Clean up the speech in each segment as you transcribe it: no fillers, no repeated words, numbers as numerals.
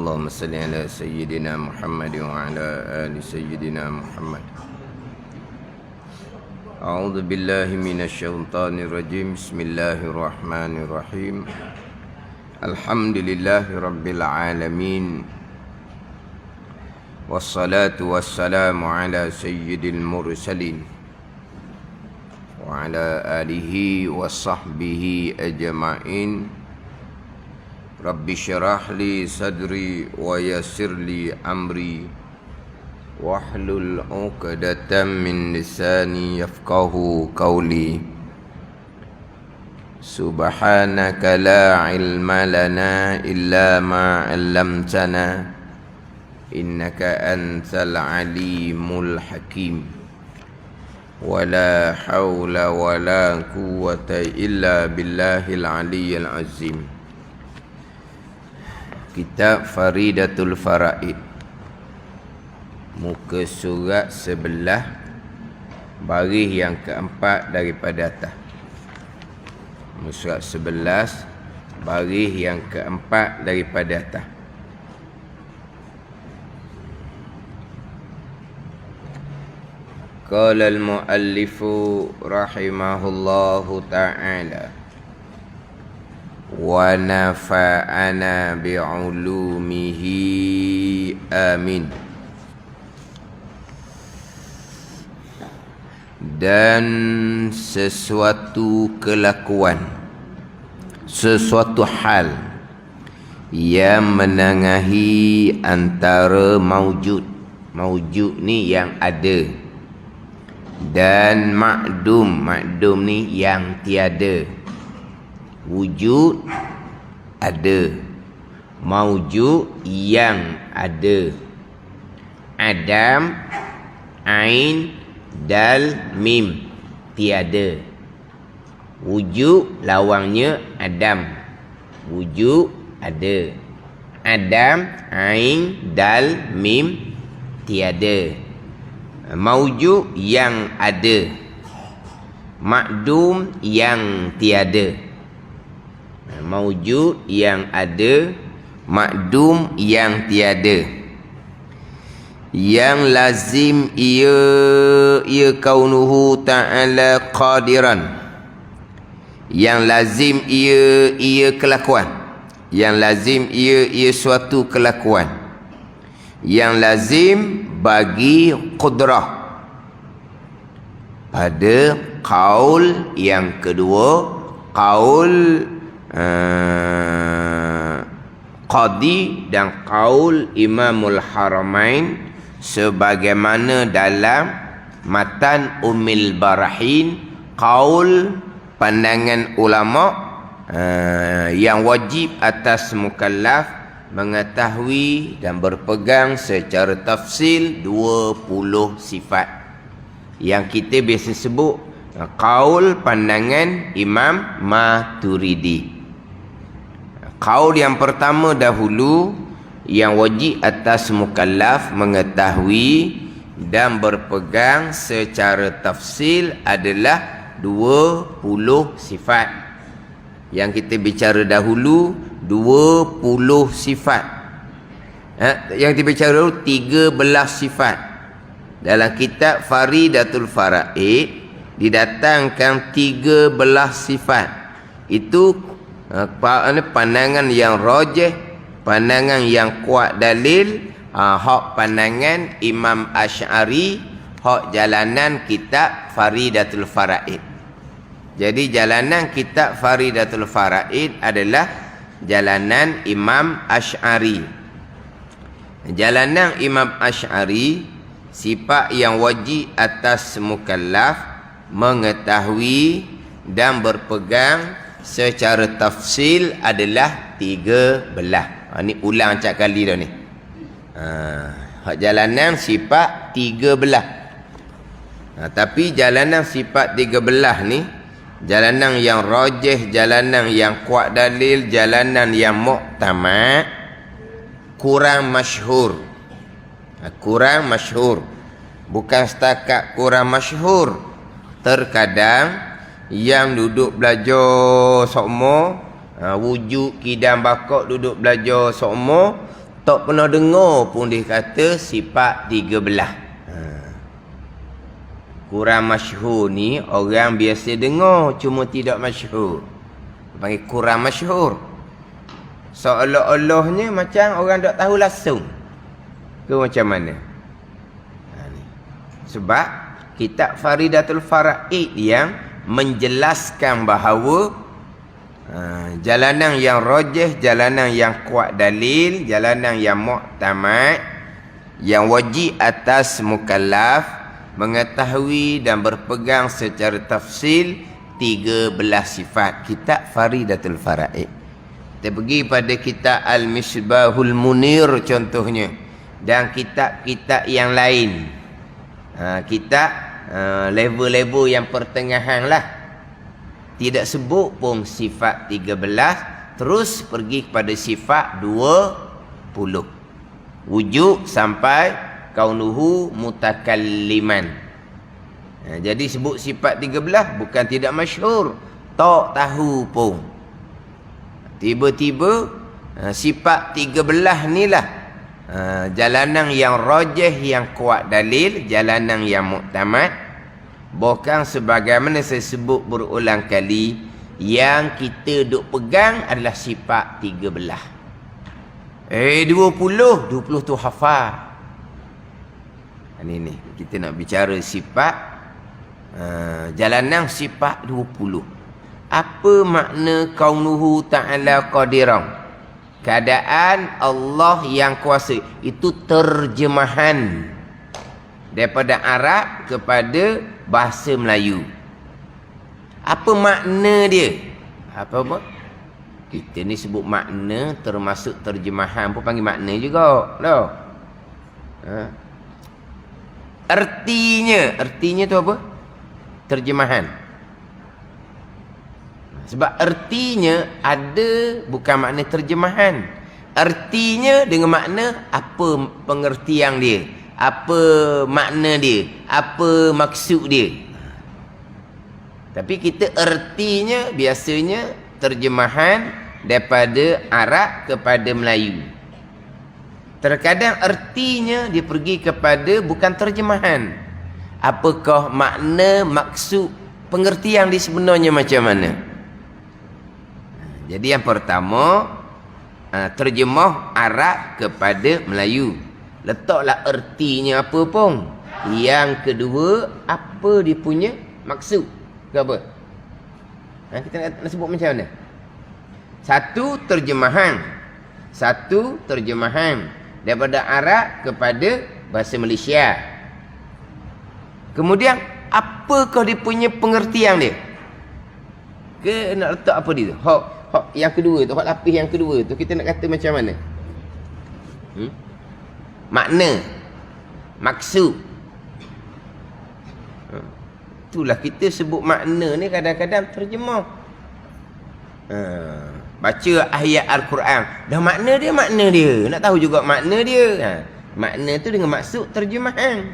اللهم صل على سيدنا محمد وعلى آل سيدنا محمد. أعوذ بالله من الشيطان الرجيم. بسم الله الرحمن الرحيم. الحمد لله رب العالمين، والصلاة والسلام على سيد المرسلين وعلى آله وصحبه أجمعين. رب اشرح لي صدري ويسر لي أمري واحلل عقدة من لساني يفقه قولي. سبحانك لا علم لنا إلا ما علمتنا إنك أنت العليم الحكيم. ولا حول ولا قوة إلا بالله العلي العظيم. Kitab Faridatul Faraid, muka surat 11, baris yang keempat daripada atas. Muka surat 11, baris yang keempat daripada atas. Qala al-muallifu rahimahullahu ta'ala wa nafa'ana bi'ulumihi amin. Dan sesuatu kelakuan, sesuatu hal yang menengahi antara maujud, maujud ni yang ada, dan makdum, makdum ni yang tiada. Wujud ada, maujud yang ada. Adam, ain, dal, mim, tiada. Wujud lawangnya Adam, wujud ada. Adam, ain, dal, mim, tiada. Maujud yang ada, makdum yang tiada. Maujud yang ada, makdum yang tiada. Yang lazim ia kaunuhu ta'ala qadiran. Yang lazim ia kelakuan. Yang lazim ia suatu kelakuan. Yang lazim bagi qudrah. Pada qaul yang kedua, qaul Qadi dan qaul Imamul Haramain, sebagaimana dalam matan Ummil Barahin, qaul pandangan ulama yang wajib atas mukallaf mengetahui dan berpegang secara tafsil 20 sifat yang kita biasa sebut qaul pandangan Imam Maturidi. Qaul yang pertama dahulu yang wajib atas mukallaf mengetahui dan berpegang secara tafsil adalah 20 sifat. Yang kita bicara dahulu 20 sifat. Yang kita bicara dahulu 13 sifat. Dalam kitab Faridatul Faraid didatangkan 13 sifat. Itu pandangan yang rajih, pandangan yang kuat dalil, hak pandangan Imam Asy'ari, hak jalanan kitab Faridatul Faraid. Jadi jalanan kitab Faridatul Faraid adalah jalanan Imam Asy'ari. Jalanan Imam Asy'ari, sifat yang wajib atas mukallaf mengetahui dan berpegang secara tafsil adalah 13. Ni ulang cak kali dah ni. Hak jalanan sifat 13. Tapi jalanan sifat 13 ni, jalanan yang rajih, jalanan yang kuat dalil, jalanan yang muktamad, kurang masyhur. Kurang masyhur. Bukan setakat kurang masyhur, terkadang yang duduk belajar sokmo, wujud kidam bakok duduk belajar sokmo, Tak pernah dengar pun dia kata sifat 13. Kurang masyhur ni orang biasa dengar cuma tidak masyhur. Panggil kurang masyhur. Seolah-olahnya macam orang tak tahu langsung. Ke macam mana? Sebab kitab Faridatul Faraid yang menjelaskan bahawa jalanan yang rajih, jalanan yang kuat dalil, jalanan yang mu'tamad, yang wajib atas mukallaf mengetahui dan berpegang secara tafsil 13 sifat. Kitab Faridatul Faraid. Kita pergi pada kitab Al-Misbahul Munir contohnya, dan kitab-kitab yang lain. Kitab level-level yang pertengahan lah. Tidak sebut pun sifat 13, terus pergi kepada sifat 20. Wujud sampai kaunuhu mutakalliman. Jadi sebut sifat 13 bukan tidak masyhur, tak tahu pun. Tiba-tiba sifat 13 ni lah jalanan yang rajih, yang kuat dalil, jalanan yang muktamad. Bukan sebagaimana saya sebut berulang kali, yang kita duk pegang adalah sifat 13. 20 tu hafal. Ini kita nak bicara sifat jalanan sifat 20. Apa makna kaunuhu ta'ala qadiran? Keadaan Allah yang kuasa. Itu terjemahan daripada Arab kepada bahasa Melayu. Apa makna dia? Apa? Kita ni sebut makna, termasuk terjemahan pun panggil makna juga. Loh. Artinya tu apa? Terjemahan. Sebab artinya ada bukan makna terjemahan. Artinya dengan makna apa pengertian dia, apa makna dia, apa maksud dia. Tapi kita artinya biasanya terjemahan daripada Arab kepada Melayu. Terkadang artinya dia pergi kepada bukan terjemahan. Apakah makna, maksud, pengertian dia sebenarnya macam mana? Jadi yang pertama, terjemah Arab kepada Melayu. Letaklah artinya apa pun. Yang kedua, apa dia punya maksud ke apa? Kita nak sebut macam mana? Satu terjemahan daripada Arab kepada bahasa Malaysia. Kemudian apakah dia punya pengertian dia? Ke nak letak apa dia tu? Hak yang kedua tu, hak lapis yang kedua tu kita nak kata macam mana? Makna, maksud. Itulah kita sebut makna ni kadang-kadang terjemah. Baca ayat Al-Quran, dah makna dia. Nak tahu juga makna dia. Makna tu dengan maksud terjemahan.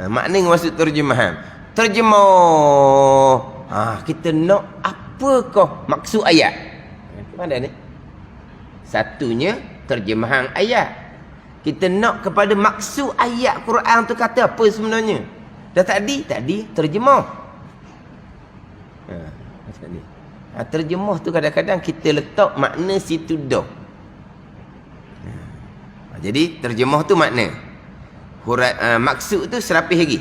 Makna dengan maksud terjemahan. Terjemah. Kita nak apakah maksud ayat? Mana ni? Satunya terjemahan ayat. Kita nak kepada maksud ayat Quran tu kata apa sebenarnya. Dah tadi terjemah. Terjemah tu kadang-kadang kita letak makna situ dah. Jadi terjemah tu makna. Maksud tu serapih lagi.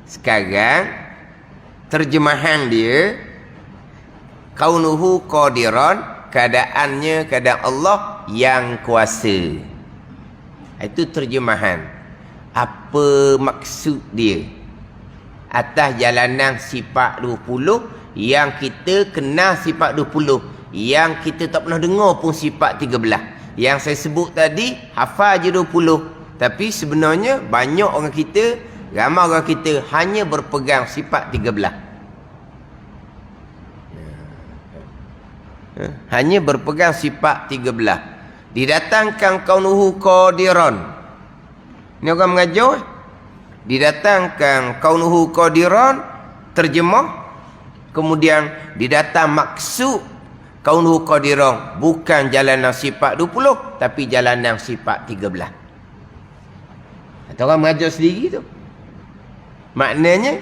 Sekarang terjemahan dia kaunuhu qadiran, keadaannya keadaan Allah yang kuasa. Itu terjemahan. Apa maksud dia atas jalanan sifat 20 yang kita kenal sifat 20, yang kita tak pernah dengar pun sifat 13. Yang saya sebut tadi hafal je 20, tapi sebenarnya banyak orang kita, ramai orang kita hanya berpegang sifat 13. Hanya berpegang sifat 13. Didatangkan kaunuhu qadiran. Ini orang mengajar. Didatangkan kaunuhu qadiran, terjemah. Kemudian didatang maksud Kaunuhu qadirah bukan jalanan sifat 20 tapi jalanan sifat 13. Atau orang mengajar sendiri tu. Maknanya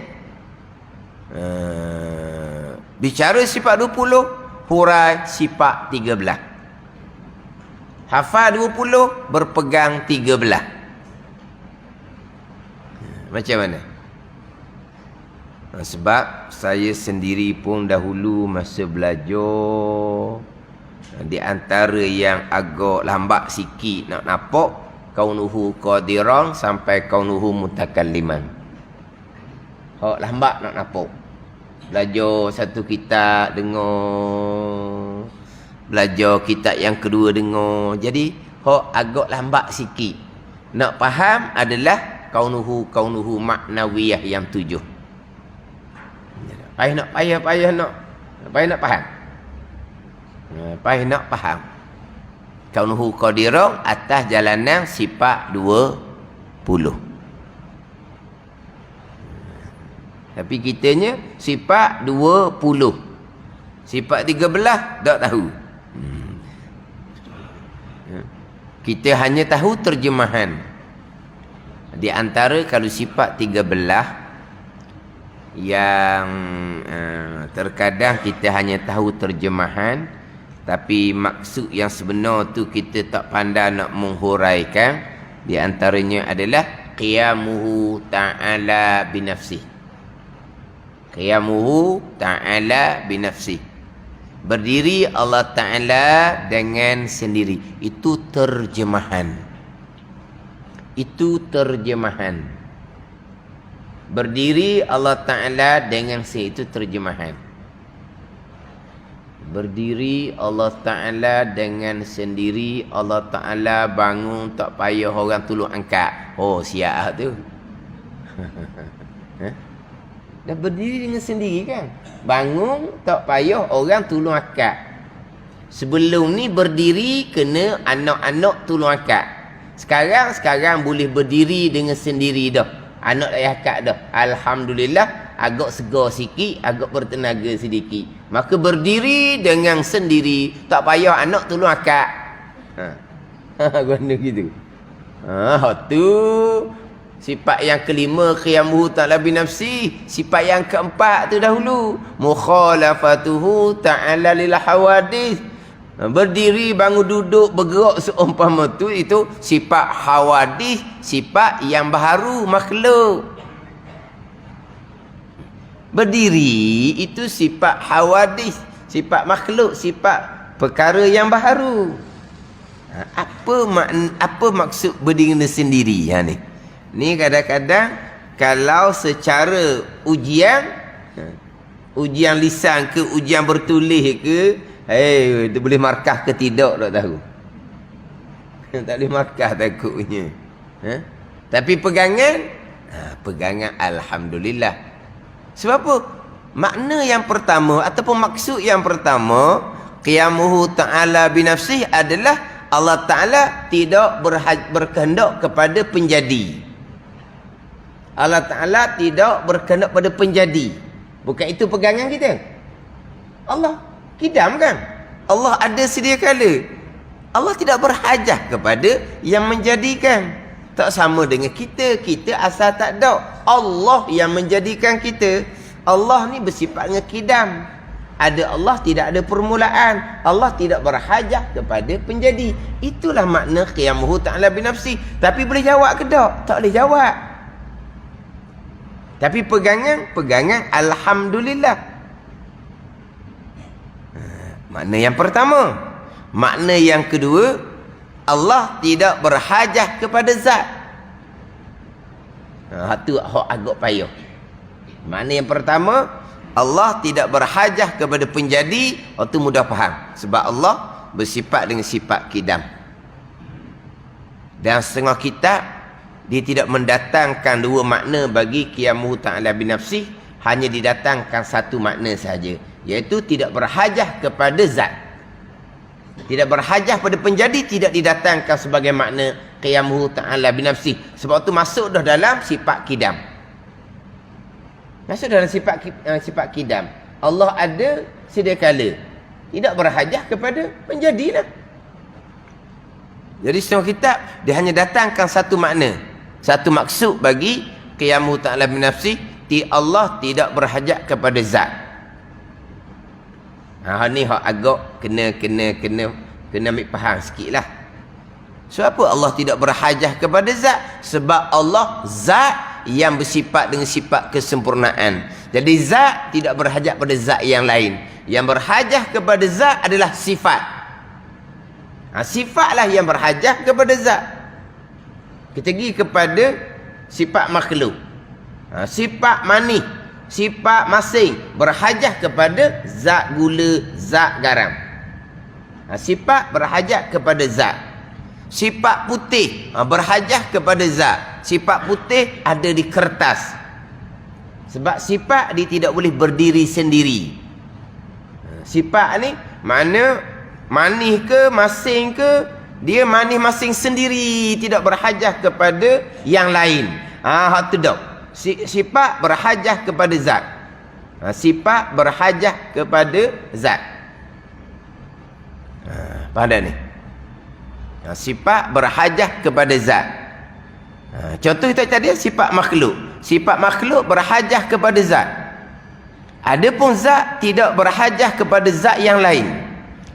bicara sifat 20, hurai sifat 13. Hafal 20, berpegang 13. Macam mana? Sebab saya sendiri pun dahulu masa belajar, di antara yang agak lambat sikit nak nampak kaunuhu qadiran sampai kaunuhu mutakalliman. Hak lambat nak nampak. Belajar satu kitab dengar, belajar kitab yang kedua dengar. Jadi hak agak lambat sikit. Nak faham adalah kaunuhu maknawiyah yang 7. Payah nak faham. Payah nak faham. Kaunuhu qadirah atas jalanan sifat 20. Tapi kitanya sifat 20. Sifat 13 tak tahu. Kita hanya tahu terjemahan. Di antara kalau sifat 13 yang terkadang kita hanya tahu terjemahan, tapi maksud yang sebenar tu kita tak pandai nak menghuraikan. Di antaranya adalah qiyamuhu ta'ala binafsih. Qiyamuhu ta'ala binafsih. Berdiri Allah Ta'ala dengan sendiri. Itu terjemahan. Itu terjemahan. Berdiri Allah Ta'ala dengan sendiri. Itu terjemahan. Berdiri Allah Ta'ala dengan sendiri. Allah Ta'ala bangun tak payah orang tolong angkat. Oh siap tu. Dah berdiri dengan sendiri kan. Bangun tak payah orang tolong angkat. Sebelum ni berdiri kena anak-anak tolong angkat. Sekarang boleh berdiri dengan sendiri dah. Anak tak payah angkat dah. Alhamdulillah. Agak segar sikit, agak bertenaga sedikit. Maka berdiri dengan sendiri, tak payah anak tolong akak. Guna gitu. Tu sifat yang kelima, qiyamuhu ta'ala binafsi. Sifat yang keempat tu dahulu, mukhalafatuhu ta'ala lil hawadith. Berdiri, bangun, duduk, bergerak seumpama tu, itu sifat hawadith, sifat yang baharu makhluk. Berdiri itu sifat hawadis, sifat makhluk, sifat perkara yang baharu. Apa maksud berdiri sendiri ni? Ni kadang-kadang kalau secara ujian lisan ke ujian bertulis ke, itu boleh markah ke tidak tak tahu. Tak boleh markah takutnya. Tapi pegangan alhamdulillah. Sebab apa? Makna yang pertama ataupun maksud yang pertama, qiyamuhu ta'ala binafsih adalah Allah Ta'ala tidak berkehendak kepada penjadi. Allah Ta'ala tidak berkehendak pada penjadi. Bukan itu pegangan kita. Allah kidam kan? Allah ada sedia kala. Allah tidak berhajat kepada yang menjadikan. Tak sama dengan kita. Kita asal tak ada. Allah yang menjadikan kita. Allah ni bersifat dengan kidam. Ada Allah, tidak ada permulaan. Allah tidak berhajat kepada penjadi. Itulah makna qiyamuhu ta'ala binafsi. Tapi boleh jawab ke tak? Tak boleh jawab. Tapi pegangan alhamdulillah. Makna yang pertama. Makna yang kedua, Allah tidak berhajat kepada zat. Itu agak payah. Makna yang pertama, Allah tidak berhajat kepada penjadi. Itu mudah faham. Sebab Allah bersifat dengan sifat kidam. Dan setengah kitab, dia tidak mendatangkan dua makna bagi qiyamuhu ta'ala binafsih. Hanya didatangkan satu makna sahaja. Iaitu tidak berhajat kepada zat. Tidak berhajat pada penjadi, tidak didatangkan sebagai makna qiyamuhu ta'ala binafsih. Sebab itu masuk dah dalam sifat kidam. Masuk dalam sifat kidam. Allah ada sedia kala. tidak berhajah kepada menjadilah. Jadi setengah kitab dia hanya datangkan satu makna, satu maksud bagi qiyamuhu ta'ala binafsi, Allah tidak berhajat kepada zat. Ni hak agak kena ambil faham sikitlah. Sebab apa Allah tidak berhajat kepada zat? Sebab Allah zat yang bersifat dengan sifat kesempurnaan. Jadi zat tidak berhajat pada zat yang lain. Yang berhajat kepada zat adalah sifat. Sifatlah yang berhajat kepada zat. Kita pergi kepada sifat makhluk. Sifat manis, sifat masing berhajat kepada zat gula, zat garam. Sifat berhajat kepada zat. Sifat putih berhajat kepada zat. Sifat putih ada di kertas. Sebab sifat dia tidak boleh berdiri sendiri. Sifat ni mana manis ke masing ke, dia manis masing sendiri, tidak berhajat kepada yang lain. Hak tu dak. Sifat berhajat kepada zat. Sifat berhajat kepada zat. Faham tak ni? Sifat berhajat kepada zat. Contoh kita tadi sifat makhluk. Sifat makhluk berhajat kepada zat. Adapun zat tidak berhajat kepada zat yang lain.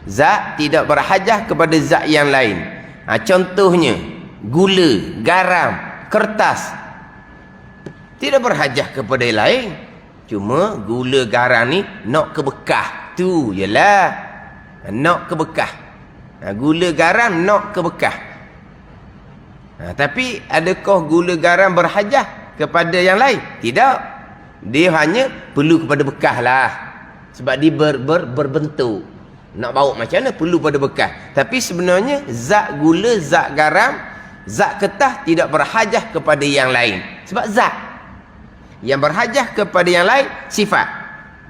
Zat tidak berhajat kepada zat yang lain. Contohnya gula, garam, kertas, tidak berhajat kepada yang lain. Cuma gula garam ni nak ke bekah. Tu jelah. Nak ke bekah. Gula garam nak ke bekah. Tapi adakah gula garam berhajat kepada yang lain? Tidak. Dia hanya perlu kepada bekah lah. Sebab dia berbentuk. Nak bawa macam mana perlu pada bekah. Tapi sebenarnya zat gula, zat garam, zat kertas tidak berhajat kepada yang lain. Sebab zat. Yang berhajat kepada yang lain sifat.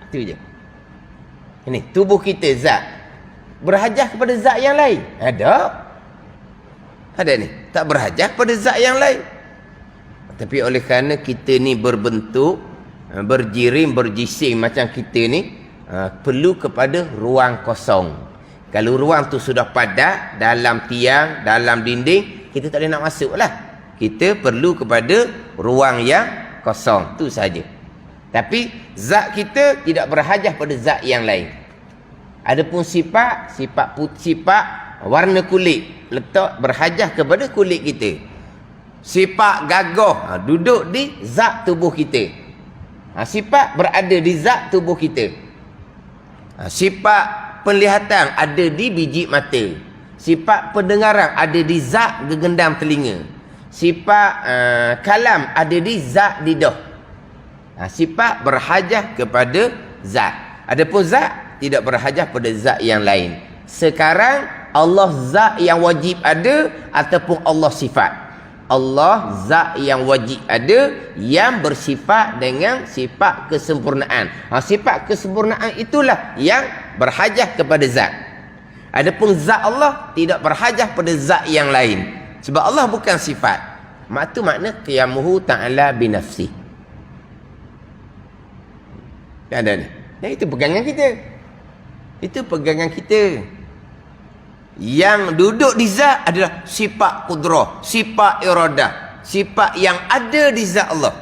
Itu je. Ini tubuh kita zat. Berhajat kepada zat yang lain? Ada ni. Tak berhajat kepada zat yang lain. Tapi oleh kerana kita ni berbentuk, berjirim, berjising macam kita ni, perlu kepada ruang kosong. Kalau ruang tu sudah padat, dalam tiang, dalam dinding, kita tak boleh nak masuk lah. Kita perlu kepada ruang yang kosong. Tu saja. Tapi zat kita tidak berhajat pada zat yang lain. Adapun sifat warna kulit, letak berhajat kepada kulit kita. Sifat gagah duduk di zat tubuh kita. Sifat berada di zat tubuh kita. Sifat penglihatan ada di biji mata. Sifat pendengaran ada di zat gegendam telinga. Sifat kalam ada di zat lidah. Sifat berhajat kepada zat. Adapun zat tidak berhajat pada zat yang lain. Sekarang Allah zat yang wajib ada ataupun Allah sifat? Allah zat yang wajib ada yang bersifat dengan sifat kesempurnaan. Sifat kesempurnaan itulah yang berhajat kepada zat. Adapun zat Allah tidak berhajat pada zat yang lain. Sebab Allah bukan sifat. Itu makna qiyamuhu ta'ala binafsi. Tak ada ni. Dan itu pegangan kita. Itu pegangan kita. Yang duduk di zat adalah sifat qudrah, sifat iradah, sifat yang ada di zat Allah.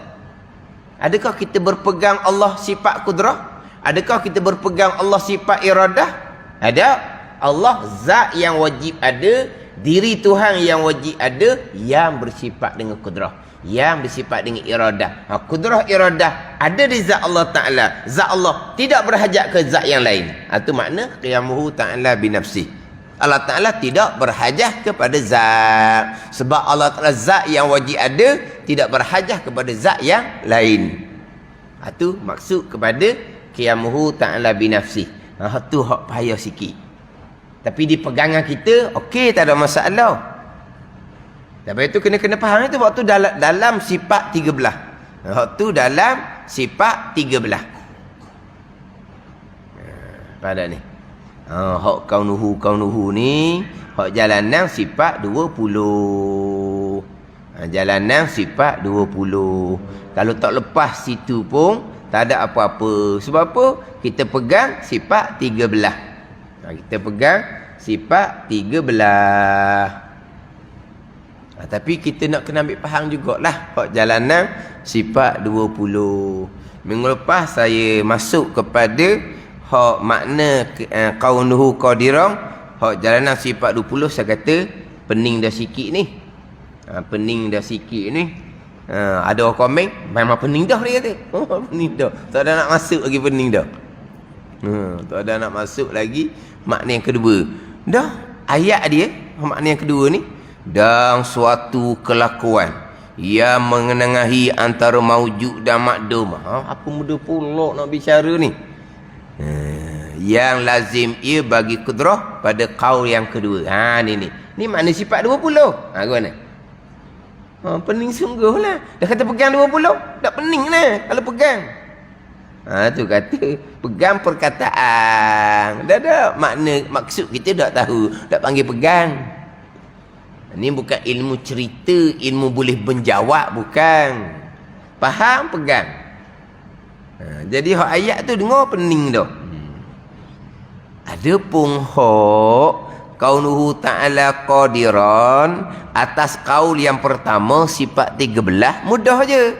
Adakah kita berpegang Allah sifat qudrah? Adakah kita berpegang Allah sifat iradah? Ada. Allah zat yang wajib ada, diri Tuhan yang wajib ada, yang bersifat dengan qudrah, yang bersifat dengan iradah. Qudrah iradah ada di zat Allah Ta'ala. Zat Allah tidak berhajat ke zat yang lain. Itu makna qiyamuhu ta'ala binafsi. Allah Ta'ala tidak berhajat kepada zat. Sebab Allah Ta'ala zat yang wajib ada, tidak berhajat kepada zat yang lain. Itu maksud kepada qiyamuhu ta'ala binafsi. Itu hak payah sikit. Tapi di pegangan kita, okey, tak ada masalah. Tapi itu kena faham itu waktu dalam sifat 13. Waktu dalam sifat 13. Pada ni. Hak kaunuhu ni hak jalanan sifat 20. Jalanan sifat 20. Kalau tak lepas situ pun tak ada apa-apa. Sebab apa? Kita pegang sifat 13. Kita pegang sifat 13. Tapi kita nak kena ambil faham jugalah hak jalanan sifat 20. Minggu lepas saya masuk kepada hak makna kaunuhu qadiran, hak jalanan sifat 20 saya kata pening dah sikit ni. Pening dah sikit ni. Ada orang komen memang pening dah dia kata. Pening dah. Tak ada nak masuk lagi pening dah. Tak ada nak masuk lagi makna yang kedua. Dah ayat dia makna yang kedua ni, dan suatu kelakuan yang mengenangi antara maujud dan makdum. Apa mudah pula nak bicara ni. Yang lazim ia bagi kudrah pada qaul yang kedua. Ni makna sifat 20. Gimana? Pening sungguh lah. Dah kata pegang 20, dah pening lah kalau pegang. Tu kata pegang perkataan. Dah makna maksud kita dah tahu, dah panggil pegang. Ini bukan ilmu cerita, ilmu boleh menjawab, bukan. Faham, pegang. Jadi hak ayat tu dengar pening dah. Ada pun hak kaunuhu ta'ala qadiran, atas kaul yang pertama sifat 13 mudah je.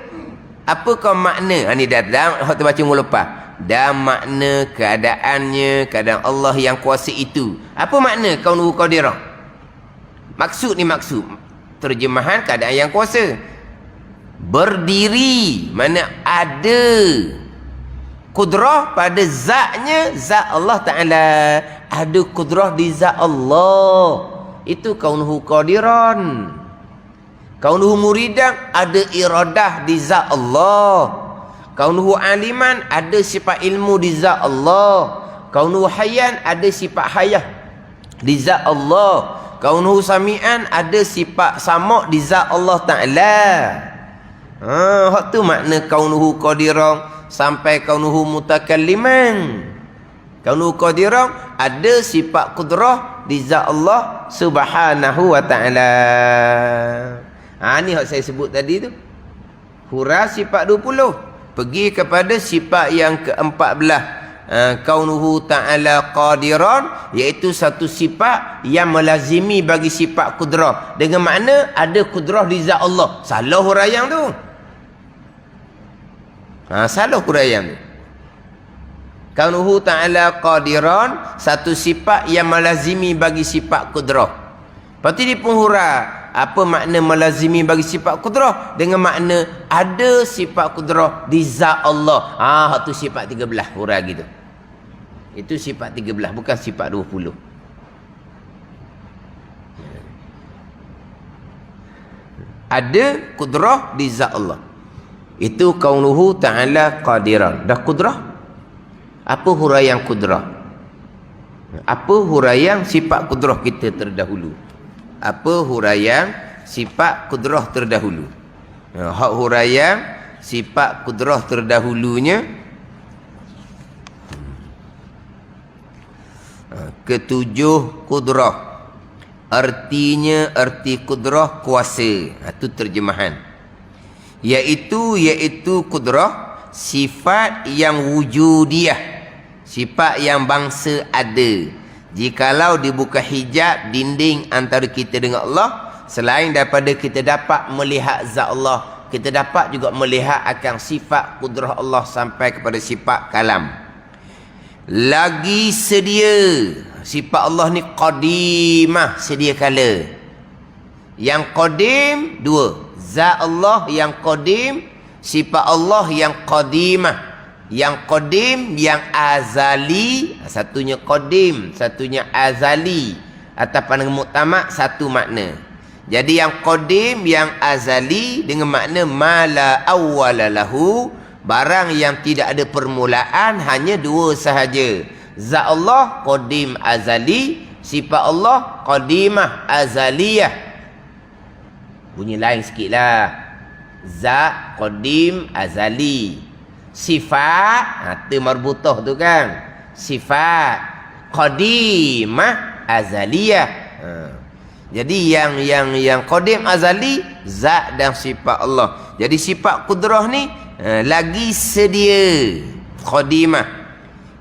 Apakah makna? Ni dah hak terbaca mula lepas. Dan makna keadaannya, keadaan Allah yang kuasa itu. Apa makna kaunuhu qadiran? Maksud ni maksud terjemahan keadaan yang kuasa. Berdiri, mana ada kudrah pada zatnya, zat Allah Ta'ala. Ada kudrah di zat Allah. Itu kaunuhu qadiran. Kaunuhu muridan, ada iradah di zat Allah. Kaunuhu aliman, ada sifat ilmu di zat Allah. Kaunuhu hayyan, ada sifat hayah di zat Allah. Kaunuhu sami'an, ada sifat sama' di zat Allah Ta'ala. Hak tu makna kaunuhu qadiran sampai kaunuhu mutakalliman. Kaunuhu qadiran ada sifat kudrah di zat Allah Subhanahu wa Ta'ala. Ni hak saya sebut tadi tu. Hurah sifat 20. Pergi kepada sifat yang ke-14. Kaunuhu ta'ala qadiran, iaitu satu sifat yang melazimi bagi sifat kudrah. Dengan makna ada kudrah di zat Allah. Salah huraian tu. Salah huraian tu. Kaunuhu ta'ala qadiran, satu sifat yang melazimi bagi sifat kudrah. Lepas tu dia pun hurah. Apa makna melazimi bagi sifat kudrah? Dengan makna ada sifat kudrah di zat Allah. Itu sifat 13 hurah gitu. Itu sifat 13, bukan sifat 20. Ada kudrah di zat Allah. Itu kaunuhu ta'ala qadiran. Dah kudrah. Apa huraian kudrah? Apa huraian sifat kudrah kita terdahulu? Apa huraian sifat kudrah terdahulu? Hak huraian sifat kudrah terdahulunya, ketujuh kudrah. Artinya arti kudrah kuasa. Itu terjemahan. Iaitu kudrah sifat yang wujudiyah, sifat yang bangsa ada. Jikalau dibuka hijab dinding antara kita dengan Allah, selain daripada kita dapat melihat zat Allah, kita dapat juga melihat akan sifat kudrah Allah sampai kepada sifat kalam. Lagi sedia sifat Allah ni qadimah, sedia kala. Yang qadim dua, zat Allah yang qadim, sifat Allah yang qadimah. Yang qadim, yang azali, satunya qadim, satunya azali. Atas pandangan muktamad satu makna. Jadi yang qadim, yang azali dengan makna mala awwala lahu, barang yang tidak ada permulaan, hanya dua sahaja. Zat Allah qadim azali, sifat Allah qadimah azaliyah. Bunyi lain sikitlah. Zat qadim azali. Sifat, tu marbutah tu kan. Sifat qadimah azaliyah. Jadi yang qadim azali, zat dan sifat Allah. Jadi sifat kudrah ni lagi sedia qadimah.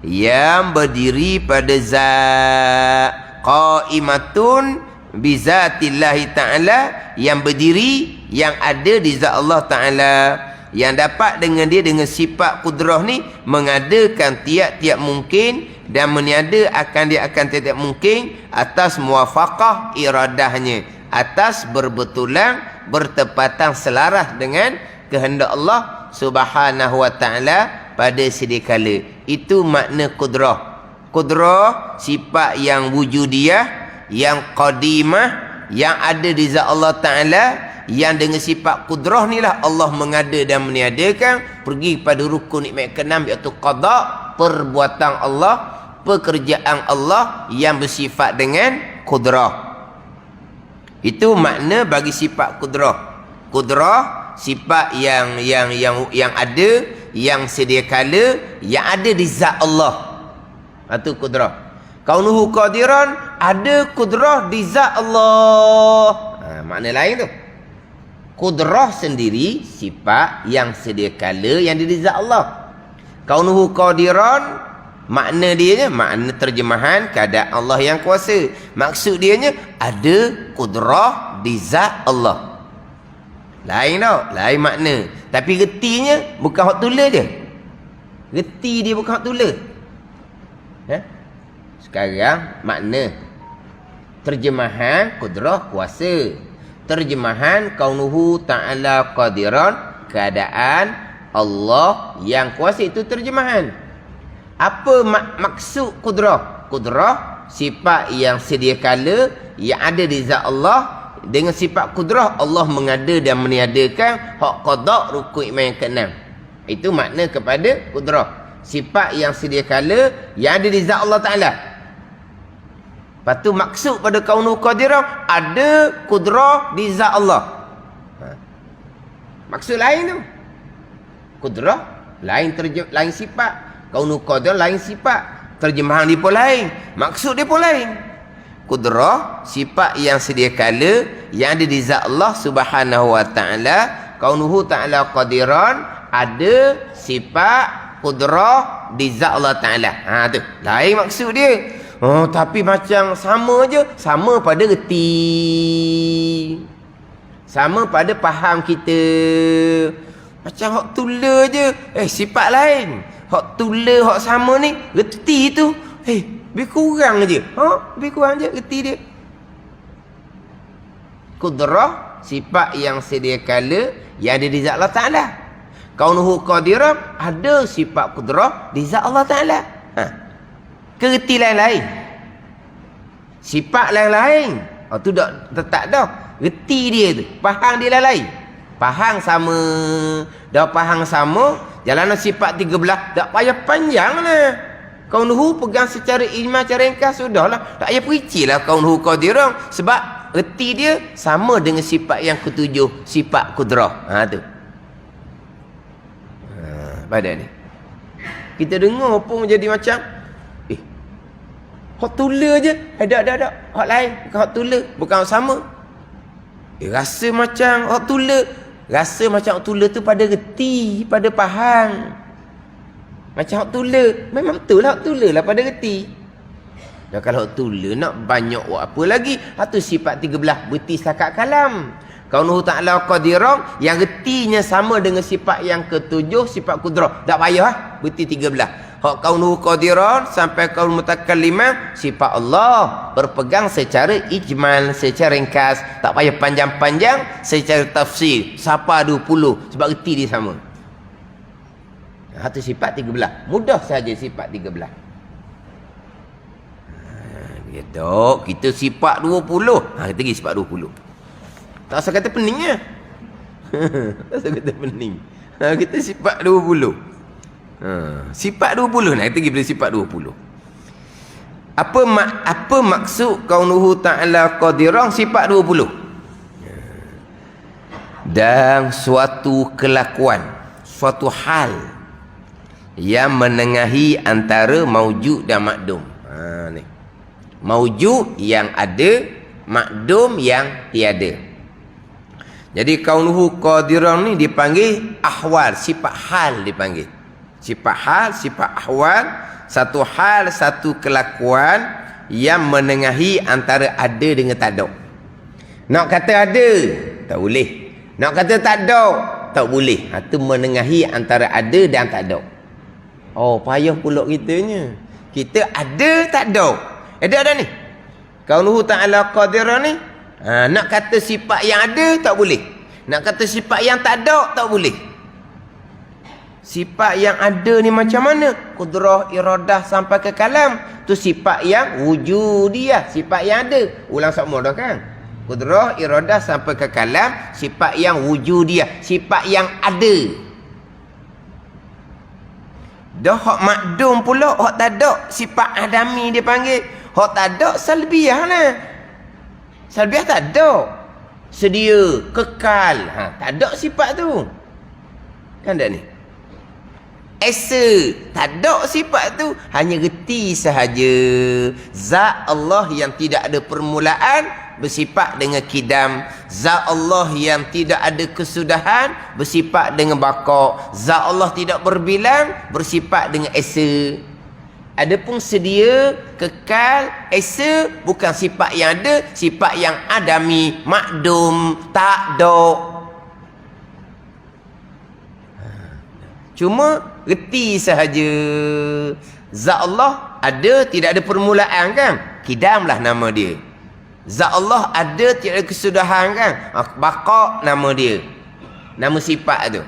yang berdiri pada zat, qaimatun bizatillahi ta'ala, yang berdiri, yang ada di zat Allah Ta'ala, yang dapat dengan dia dengan sifat kudrah ni mengadakan tiap-tiap mungkin dan meniada akan dia akan tiap-tiap mungkin atas muwafaqah iradahnya, atas berbetulan bertepatan selaras dengan kehendak Allah Subhanahu wa ta'ala pada sedia kala. Itu makna kudrah. Kudrah sifat yang wujudiyah, yang qadimah, yang ada di zat Allah Ta'ala, yang dengan sifat kudrah ni lah Allah mengada dan meniadakan. Pergi pada rukun nikmat keenam, iaitu qada, perbuatan Allah, pekerjaan Allah yang bersifat dengan kudrah. Itu makna bagi sifat kudrah. Kudrah sifat yang ada, yang sedia kala, yang ada di zat Allah. Itu kudrah. Kaunuhu qadiran, ada kudrah di zat Allah. Makna lain tu. Kudrah sendiri sifat yang sedia kala yang ada di zat Allah. Kaunuhu qadiran, makna dia, makna terjemahan keadaan Allah yang kuasa. Maksud dia ada kudrah di zat Allah. Lain tau, lain makna. Tapi retinya bukan hak tulis je. Reti dia bukan hak tulis. Sekarang makna terjemahan kudrah kuasa. Terjemahan kaunuhu ta'ala qadiran, keadaan Allah yang kuasa, itu terjemahan. Apa maksud kudrah? Kudrah sifat yang sedia kala yang ada di zat Allah. Dengan sifat kudrah Allah mengada dan meniadakan hak qada rukun iman yang keenam. Itu makna kepada kudrah, sifat yang sedia kala yang ada di zat Allah Ta'ala. Lepas tu maksud pada kaunuhu qadiran, ada kudrah di zat Allah. Maksud lain tu. Kudrah lain, lain sifat. Kaunuhu qadiran lain sifat. Terjemahan dia pun lain, maksud dia pun lain. Kudrah sifat yang sedia kala yang ada di zat Allah Subhanahu wa ta'ala. Kaunuhu ta'ala qadiran, ada sifat kudrah di zat Allah Ta'ala. Tu lain maksud dia. Tapi macam sama je, sama pada reti, sama pada faham kita. Macam hak tula je, sifat lain. Hak tula, hak sama ni, reti tu lebih kurang je. Lebih kurang je reti dia. Kudrah sifat yang sedia kala yang ada di zat Allah Ta'ala. Kaunuhu qadiran, ada sifat kudrah di zat Allah Ta'ala. Kerti lain-lain, sifat lain-lain. Tu dah tetap dah. Reti dia tu, faham dia lain-lain. Faham sama, dah faham sama. Jalanan sifat 13 tak payah panjang lah. Kaunuhu pegang secara ijmal, secara ringkas, sudahlah. Tak payah perici lah kaunuhu qadiran, sebab reti dia sama dengan sifat yang ketujuh, sifat kudrah. Tu pada ni kita dengar pun jadi macam hak tula je. Ada hak lain, bukan hak tula, bukan hak sama. Rasa macam hak tula, rasa macam hak tula tu pada reti, pada faham. Macam hak tula, memang betul lah hak tula lah pada reti. Dan kalau hak tula nak banyak buat apa lagi? Tu sifat 13 berti setakat kalam. Kaunuhu ta'ala qadiran, yang retinya sama dengan sifat yang ketujuh, sifat kudrah. Tak payah berti 13. Hak kaunuhu qadiran sampai kaul mutakallimah, sifat Allah berpegang secara ijmal, secara ringkas, tak payah panjang-panjang. Secara tafsir siapa 20, sebab reti dia sama. Itu sifat 13, mudah saja sifat 13. Dok, kita sifat 20. Kita pergi sifat 20. Tak usah kata peningnya. Tak usah kata pening. Kita sifat 20. Sifat 20. Kita pergi pada sifat 20. Apa maksud kaunuhu ta'ala qadiran sifat 20? Dan suatu kelakuan, suatu hal yang menengahi antara maujud dan makdum. Ni. Maujud yang ada, makdum yang tiada. Jadi kaunuhu qadiran ni dipanggil ahwal, sifat hal dipanggil. Sifat hal, sifat ahwal, satu hal, satu kelakuan yang menengahi antara ada dengan tak ada. Nak kata ada, tak boleh. Nak kata tak ada, tak boleh. Itu menengahi antara ada dan tak ada. Oh, payah pula kitanya. Kita ada, tak ada. Ada ni. Qauluhu ta'ala qadirah ni. Nak kata sifat yang ada, tak boleh. Nak kata sifat yang tak ada, tak boleh. Sifat yang ada ni macam mana? Qudrah, iradah sampai ke kalam. Tu sifat yang wujudiyah. Sifat yang ada. Ulang semua dah kan? Qudrah, iradah sampai ke kalam. Sifat yang wujudiyah. Sifat yang ada. Dah hak makdum pula, hak tak ada. Sifat adami dia panggil. Hak tak ada, salbiyah lah. Salbiyah tak ada. Sedia, kekal. Tak ada sifat tu. Kan tak ni? Esa, tak ada sifat tu. Hanya reti sahaja. Zat Allah yang tidak ada permulaan bersifat dengan kidam. Zat Allah yang tidak ada kesudahan bersifat dengan baqa. Zat Allah tidak berbilang bersifat dengan esa. Adapun sedia, kekal, esa bukan sifat yang ada, sifat yang adami, makdum, tak ada. Cuma reti sahaja. Zat Allah ada, tidak ada permulaan kan? Kidamlah nama dia. Zat Allah ada, tidak ada kesudahan kan? Baqa nama dia. Nama sifat tu.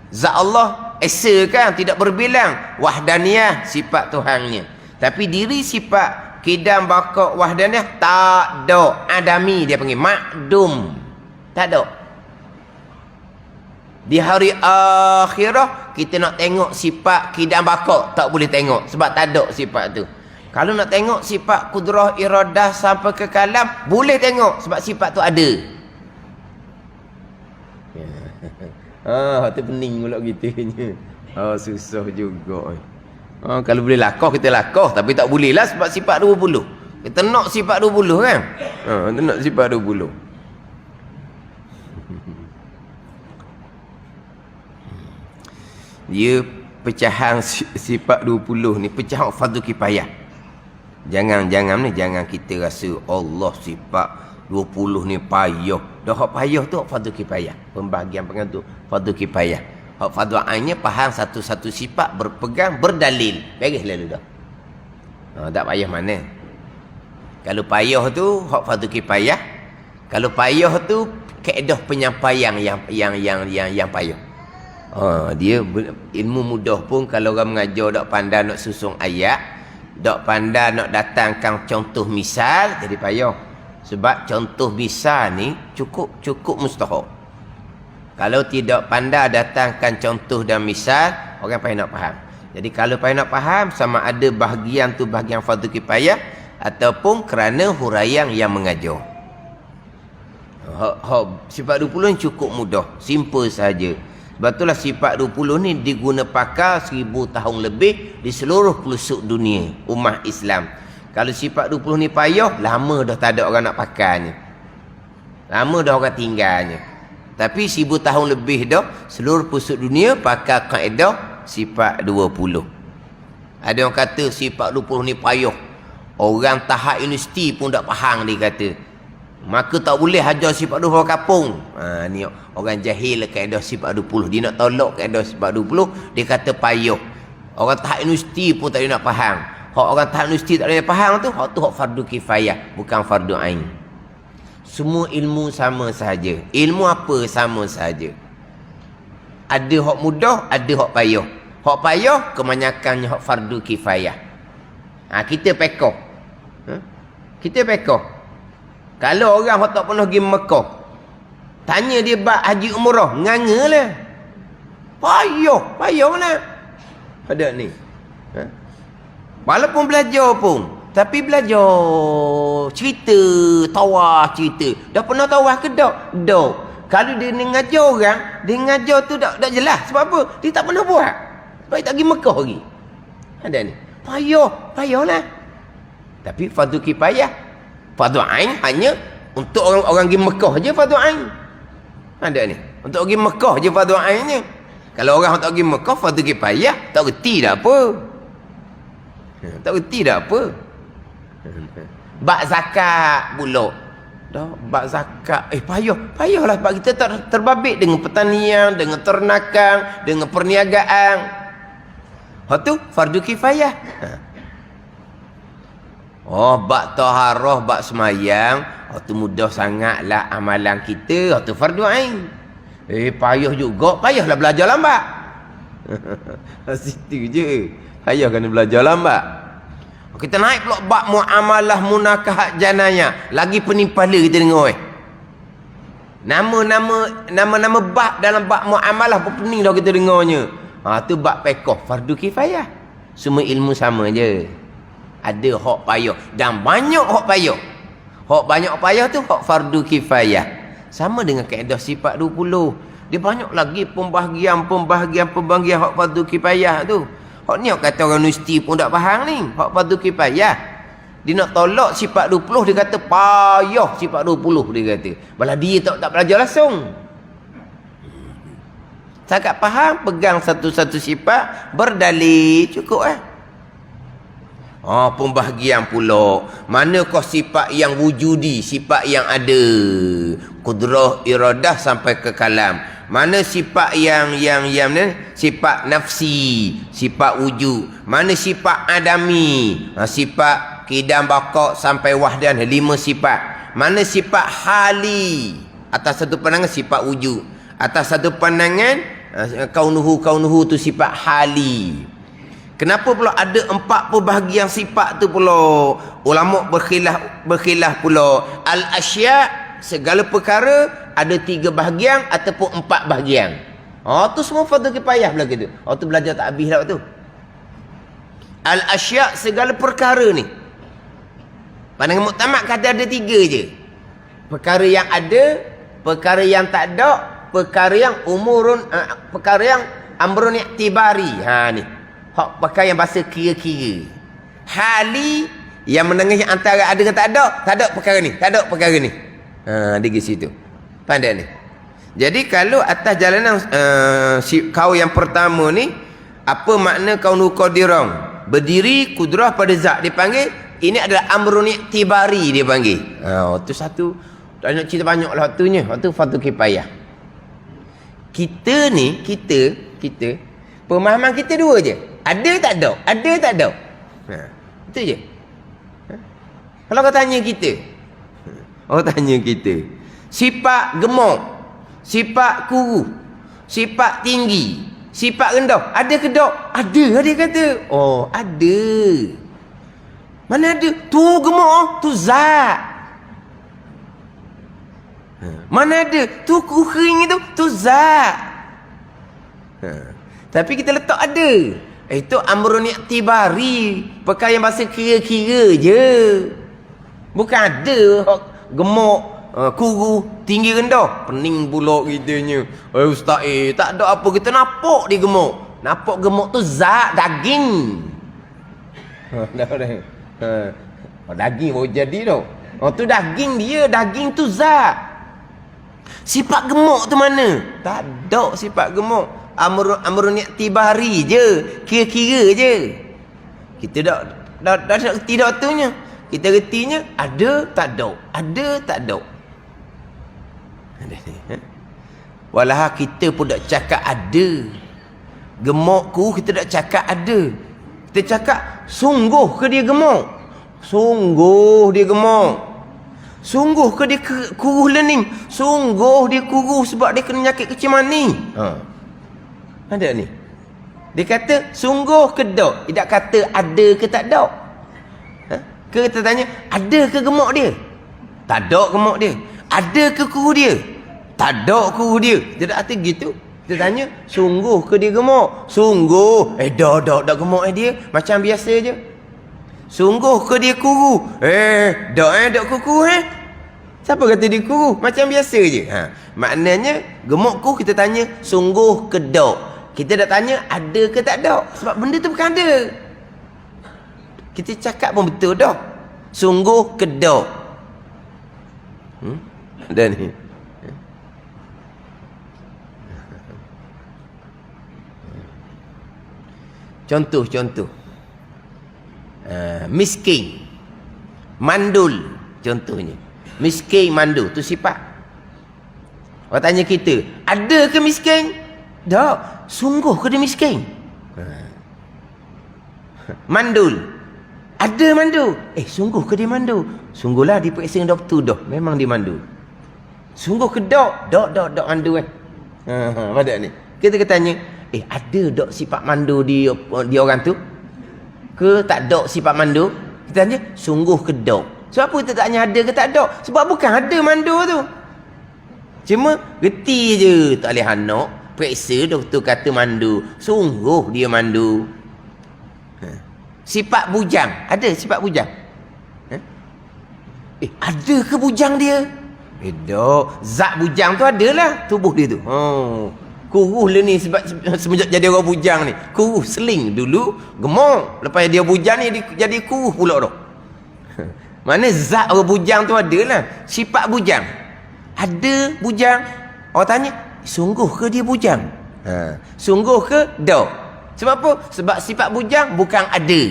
Zat Allah esa kan? Tidak berbilang. Wahdaniyah sifat Tuhannya. Tapi diri sifat kidam, baqa, wahdaniyah tak ada. Adami dia panggil. Makdum. Tak ada. Di hari akhirah kita nak tengok sifat kidam baqa, tak boleh tengok sebab tak ada sifat tu. Kalau nak tengok sifat qudrah, iradah sampai ke kalam, boleh tengok sebab sifat tu ada. Tu pening pula kita ni. Susah juga. Kalau boleh lakah kita lakah, tapi tak boleh lah sebab sifat 20. Kita nak sifat 20 kan? Kita nak sifat 20. Dia pecahan sifat 20 ni pecahan fardu kifayah. Jangan kita rasa Allah sifat 20 ni payah. Dah hak payah tu hak fardu kifayah. Pembahagian pengantu fardu kifayah. Hak fardu ainnya faham satu-satu sifat berpegang berdalil. Beres lalu dah. Tak payah mana. Kalau payah tu hak fardu kifayah. Kalau payah tu kaedah penyampaian yang payah. Dia ilmu mudah pun kalau orang mengajar tak pandai nak susun ayat, tak pandai nak datangkan contoh misal, jadi payah. Sebab contoh misal ni cukup mustahil. Kalau tidak pandai datangkan contoh dan misal, orang payah nak faham. Jadi kalau payah nak faham, sama ada bahagian tu bahagian fardu kifayah ataupun kerana huraian yang mengajar. Sifat 20 ni cukup mudah, simple saja. Sebab itulah sifat 20 ni diguna pakai 1000 tahun lebih di seluruh pelosok dunia umat Islam. Kalau sifat 20 ni payah, lama dah tak ada orang nak pakainya. Lama dah orang tinggalnya. Tapi 1000 tahun lebih dah seluruh pelosok dunia pakai kaedah sifat 20. Ada orang kata sifat 20 ni payah. Orang tahap universiti pun tak faham dia kata. Maka tak boleh ajar sifat 20 kapung. Ni orang jahil kaedah sifat 20. Dia nak tolak kaedah sifat 20, dia kata payah. Orang tahap universiti pun tak boleh nak faham. Hak orang tahap universiti tak boleh faham tu, hak fardu kifayah, bukan fardu ain. Semua ilmu sama sahaja. Ilmu apa sama sahaja. Ada hak mudah, ada hak payah. Hak payah kebanyakannya hak fardu kifayah. Kita pekoh. Kita pekoh. Kalau orang yang tak pernah pergi Mekah, tanya dia bab haji umrah, ngangalah. Payah mana? Ada ni. Walaupun belajar pun, tapi belajar cerita, tawaf cerita. Dah pernah tawaf ke tak? Dah. Kalau dia ngajar orang, dia ngajar tu tak jelas. Sebab apa? Dia tak pernah buat. Sebab dia tak pergi Mekah lagi. Ada ni. Payahlah. Tapi fardu kifayah. Fardu ain hanya untuk orang pergi Mekah je fardu ain. Ada ni. Untuk pergi Mekah je fardu ainnya. Kalau orang tak pergi Mekah fardu kifayah. Tak reti dah apa. Tak reti dah apa. Bak zakat pula. Dah bak zakat. Payahlah sebab kita tak terbabit dengan pertanian, dengan ternakan, dengan perniagaan. Hak tu fardu kifayah. Oh, bak taharah, bak semayang, hak tu mudah sangatlah amalan kita. Hak tu fardu ain. Payah juga. Payahlah belajar lambat. Situ je. Payah kena belajar lambat. Kita naik pula bab muamalah munakahat janayah. Lagi penimpala kita dengar. Nama-nama bab dalam bab muamalah pening dah kita dengarnya. Tu bab fiqh fardu kifayah. Semua ilmu sama je. Ada hak payah dan banyak hak payah. Hak banyak payah tu hak fardu kifayah. Sama dengan kaedah sifat 20. Dia banyak lagi pembahagian hak fardu kifayah tu. Hak ni kata orang universiti pun tak faham ni. Hak fardu kifayah. Dia nak tolak sifat 20, dia kata payah sifat 20 dia kata. Malah dia tak belajar langsung. Sangat faham, pegang satu-satu sifat, berdalil, cukup pembahagian pula. Manakah sifat yang wujudi, sifat yang ada, kudrah, iradah sampai ke kalam. Mana sifat yang sifat nafsi, sifat wujud. Mana sifat adami, sifat kidam baqa sampai wahdan, 5 sifat. Mana sifat hali, atas satu pandangan sifat wujud, atas satu pandangan kaunuhu tu sifat hali. Kenapa pula ada 4 pembahagian sifat tu pula? Ulama berkhilaf pula. Al-asya', segala perkara ada 3 bahagian ataupun 4 bahagian. Tu semua fardu kifayah pula gitu. Tu belajar tak habis dah tu. Al-asya', segala perkara ni. Pandangan muktamad kata ada 3 je. Perkara yang ada, perkara yang tak ada, perkara yang perkara yang amrun i'tibari. Ni. Hak pakai yang bahasa kira-kira. Hali yang menengah antara ada dan tak ada perkara ni, tak ada perkara ni. Dia ke situ. Pandai ni. Jadi kalau atas jalanan kau yang pertama ni, apa makna kaunu qadirang? Berdiri kudrah pada zat dipanggil, ini adalah amrun i'tibari dia panggil. Tu satu. Tak nak cerita banyaklah waktunya. Waktu fardu kifayah. Kita ni, kita pemahaman kita 2 je. Ada tak ada? Ada tak ada? Itu je. Kalau kau tanya kita. Sifat gemuk, sifat kuru, sifat tinggi, sifat rendah, ada ke tak? Ada, dia kata. Ada. Mana ada? Tu gemuk, tu zat. Mana ada? Tu kering itu, tu zat. Tapi kita letak ada. Itu amrun i'tibari, perkara yang bahasa kira-kira je. Bukan ada gemuk, kuru, tinggi rendah. Pening pula kitanya. Ustaz, tak ada apa, kita nampak dia gemuk. Nampak gemuk tu zat, daging. Daging baru jadi tau. Tu daging dia, daging tu zat. Sifat gemuk tu mana? Tak ada sifat gemuk. Amrun i'tibari je, kira-kira je. Kita dah reti dah waktunya. Kita retinya ada tak ada, ada tak ada. Walah kita pun tak cakap ada. Gemukku kita tak cakap ada. Kita cakap sungguh ke dia gemuk? Sungguh dia gemuk. Sungguh ke dia kuruh lening? Sungguh dia kuruh sebab dia kena penyakit kecil mani. Ada ni. Dia kata sungguh ke tak? Dia tak kata ada ke tak ada. Ke kita tanya ada ke gemuk dia? Tak ada gemuk dia. Ada ke kuruh dia? Tak ada kuruh dia. Dia tak kata gitu. Kita tanya sungguh ke dia gemuk? Sungguh. Dah gemuk dia macam biasa je. Sungguh ke dia kuruh? Dak kuruh Siapa kata dia kuruh? Macam biasa je. Maknanya gemukku kita tanya sungguh ke dak? Kita dah tanya ada ke tak ada. Sebab benda tu bukan ada. Kita cakap pun betul dah. Sungguh ke dak? Ada ni. Contoh. Miskin, mandul contohnya. Miskin, mandul tu sifat. Orang tanya kita, ada ke miskin? Tak. Sungguh ke dia miskin? Mandul, ada mandul. Sungguh ke dia mandul? Sungguhlah diperiksa dengan doktor dah, memang dia mandul. Sungguh ke dok? Dok mandul pada ni. Kita tanya, ada dok sifat mandul di orang tu? Ke tak dok sifat mandul? Kita tanya, sungguh ke dok? Sebab apa kita tanya ada ke tak dok? Sebab bukan ada mandul tu. Cuma reti je, tak boleh anak. Periksa doktor kata mandul. Sungguh dia mandul. Sifat bujang, ada sifat bujang? Ada ke bujang dia? Dok, zat bujang tu adalah tubuh dia tu. Kuruh lah ni sebab semenjak jadi orang bujang ni. Kuruh seling dulu, gemuk. Lepas dia bujang ni jadi kuruh pula dah. Mana zat orang bujang tu adalah. Sifat bujang. Ada bujang. Orang tanya, sungguh ke dia bujang? Sungguh ke dok? Sebab apa? Sebab sifat bujang bukan ada.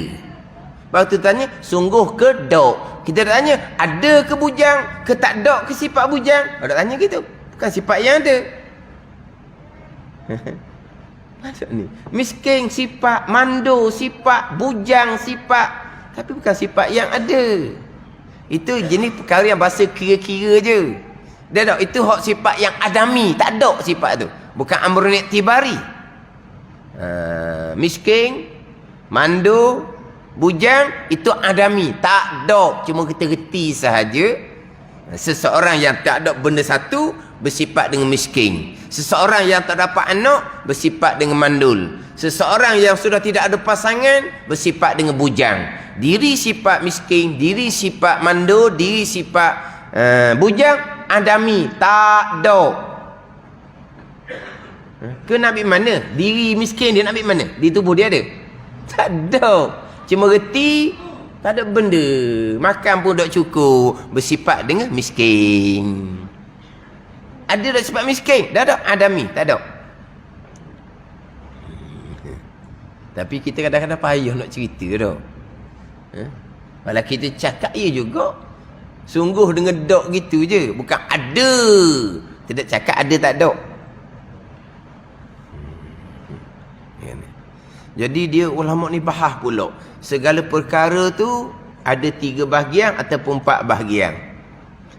Lepas tu tanya, sungguh ke dok? Kita tanya, ada ke bujang? Ke tak dok ke sifat bujang? Orang tanya gitu. Bukan sifat yang ada. Maksud ni. Miskin sifat, mando sifat, bujang sifat. Tapi bukan sifat yang ada. Itu jenis perkara yang bahasa kira-kira je. Dia tak, itu hak sifat yang adami. Tak ada sifat tu. Bukan amrun iktibari. Miskin, mando, bujang, itu adami. Tak ada. Cuma kita reti sahaja. Seseorang yang tak ada benda satu, bersifat dengan miskin. Seseorang yang tak dapat anak, bersifat dengan mandul. Seseorang yang sudah tidak ada pasangan, bersifat dengan bujang. Diri sifat miskin, diri sifat mandul, diri sifat bujang, adami. Tak ada. Ke nak ambil mana? Diri miskin dia nak ambil mana? Di tubuh dia ada? Tak ada. Cuma reti, tak ada benda. Makan pun tak cukup. Bersifat dengan miskin. Ada tak sifat miskin? Tak ada. Adami. Tak ada. Tapi kita kadang-kadang payah nak cerita tau. Malah kita cakap ya juga. Sungguh dengan dok gitu je. Bukan ada. Tidak cakap ada tak dok. Jadi dia ulama ni bahas pula. Segala perkara tu ada 3 bahagian ataupun 4 bahagian.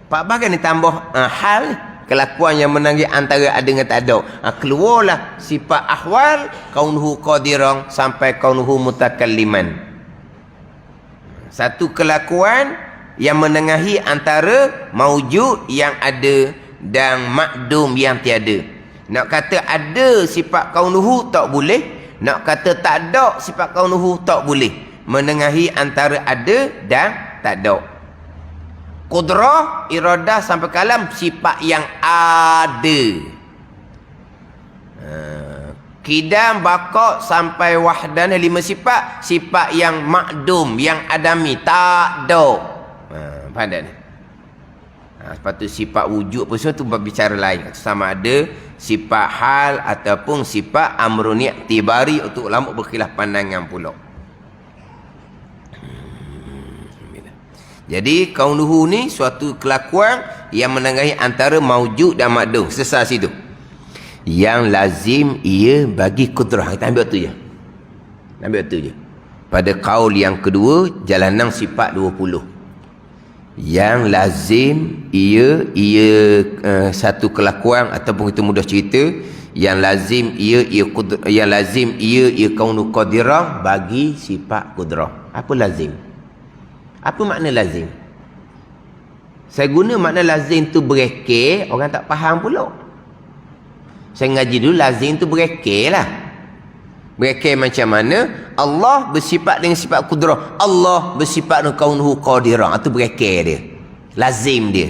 4 bahagian ni tambah hal, kelakuan yang menanggi antara ada dengan tak ada. Keluarlah sifat ahwal, kaunuhu qadiran sampai kaunuhu mutakalliman. Satu kelakuan yang menengahi antara maujud yang ada dan makdum yang tiada. Nak kata ada sifat kaunuhu tak boleh. Nak kata tak ada sifat kaunuhu tak boleh. Menengahi antara ada dan tak ada. Qudrah, iradah sampai kalam sifat yang ada. Qidam, baqa sampai wahdan 5 sifat. Sifat yang makdum, yang adami. Tak ada. Faham tak ni? Sepatutnya sifat wujud pun tu berbicara lain. Sama ada sifat hal ataupun sifat amrun i'tibari, untuk ulama berkhilaf pandangan pula. Jadi kaunuhu ni suatu kelakuan yang menengahi antara maujud dan makdum. Selesai situ. Yang lazim ia bagi kudrah. Kita ambil tu je. Ambil tu je. Pada kaul yang kedua, Jalanang sifat 20. Yang lazim ia satu kelakuan ataupun kita mudah cerita, yang lazim ia kaunu qadirah bagi sifat qudrah. Apa lazim? Apa makna lazim? Saya guna makna lazim tu berekeh, orang tak faham pula. Saya ngaji dulu lazim tu berekeh lah. Berekeh macam mana? Allah bersifat dengan sifat qudrah. Allah bersifat dengan kaunuhu qadirah. Itu berekeh dia. Lazim dia.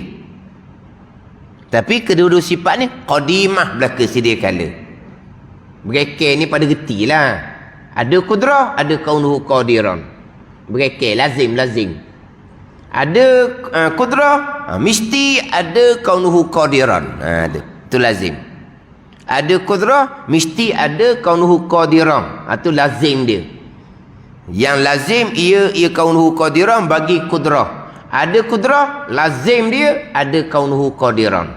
Tapi kedua-dua sifat ni qadimah belaka sedia kala. Berekeh ni pada reti lah. Ada qudrah, ada kaunuhu qadirah. Berekeh, lazim. Ada qudrah, mesti ada kaunuhu qadirah. Ada. Itu lazim. Ada qudrah, mesti ada kaunuhu qadirah. Itu lazim dia. Yang lazim ia kaunuhu qadiran bagi kudrah. Ada kudrah, lazim dia ada kaunuhu qadiran.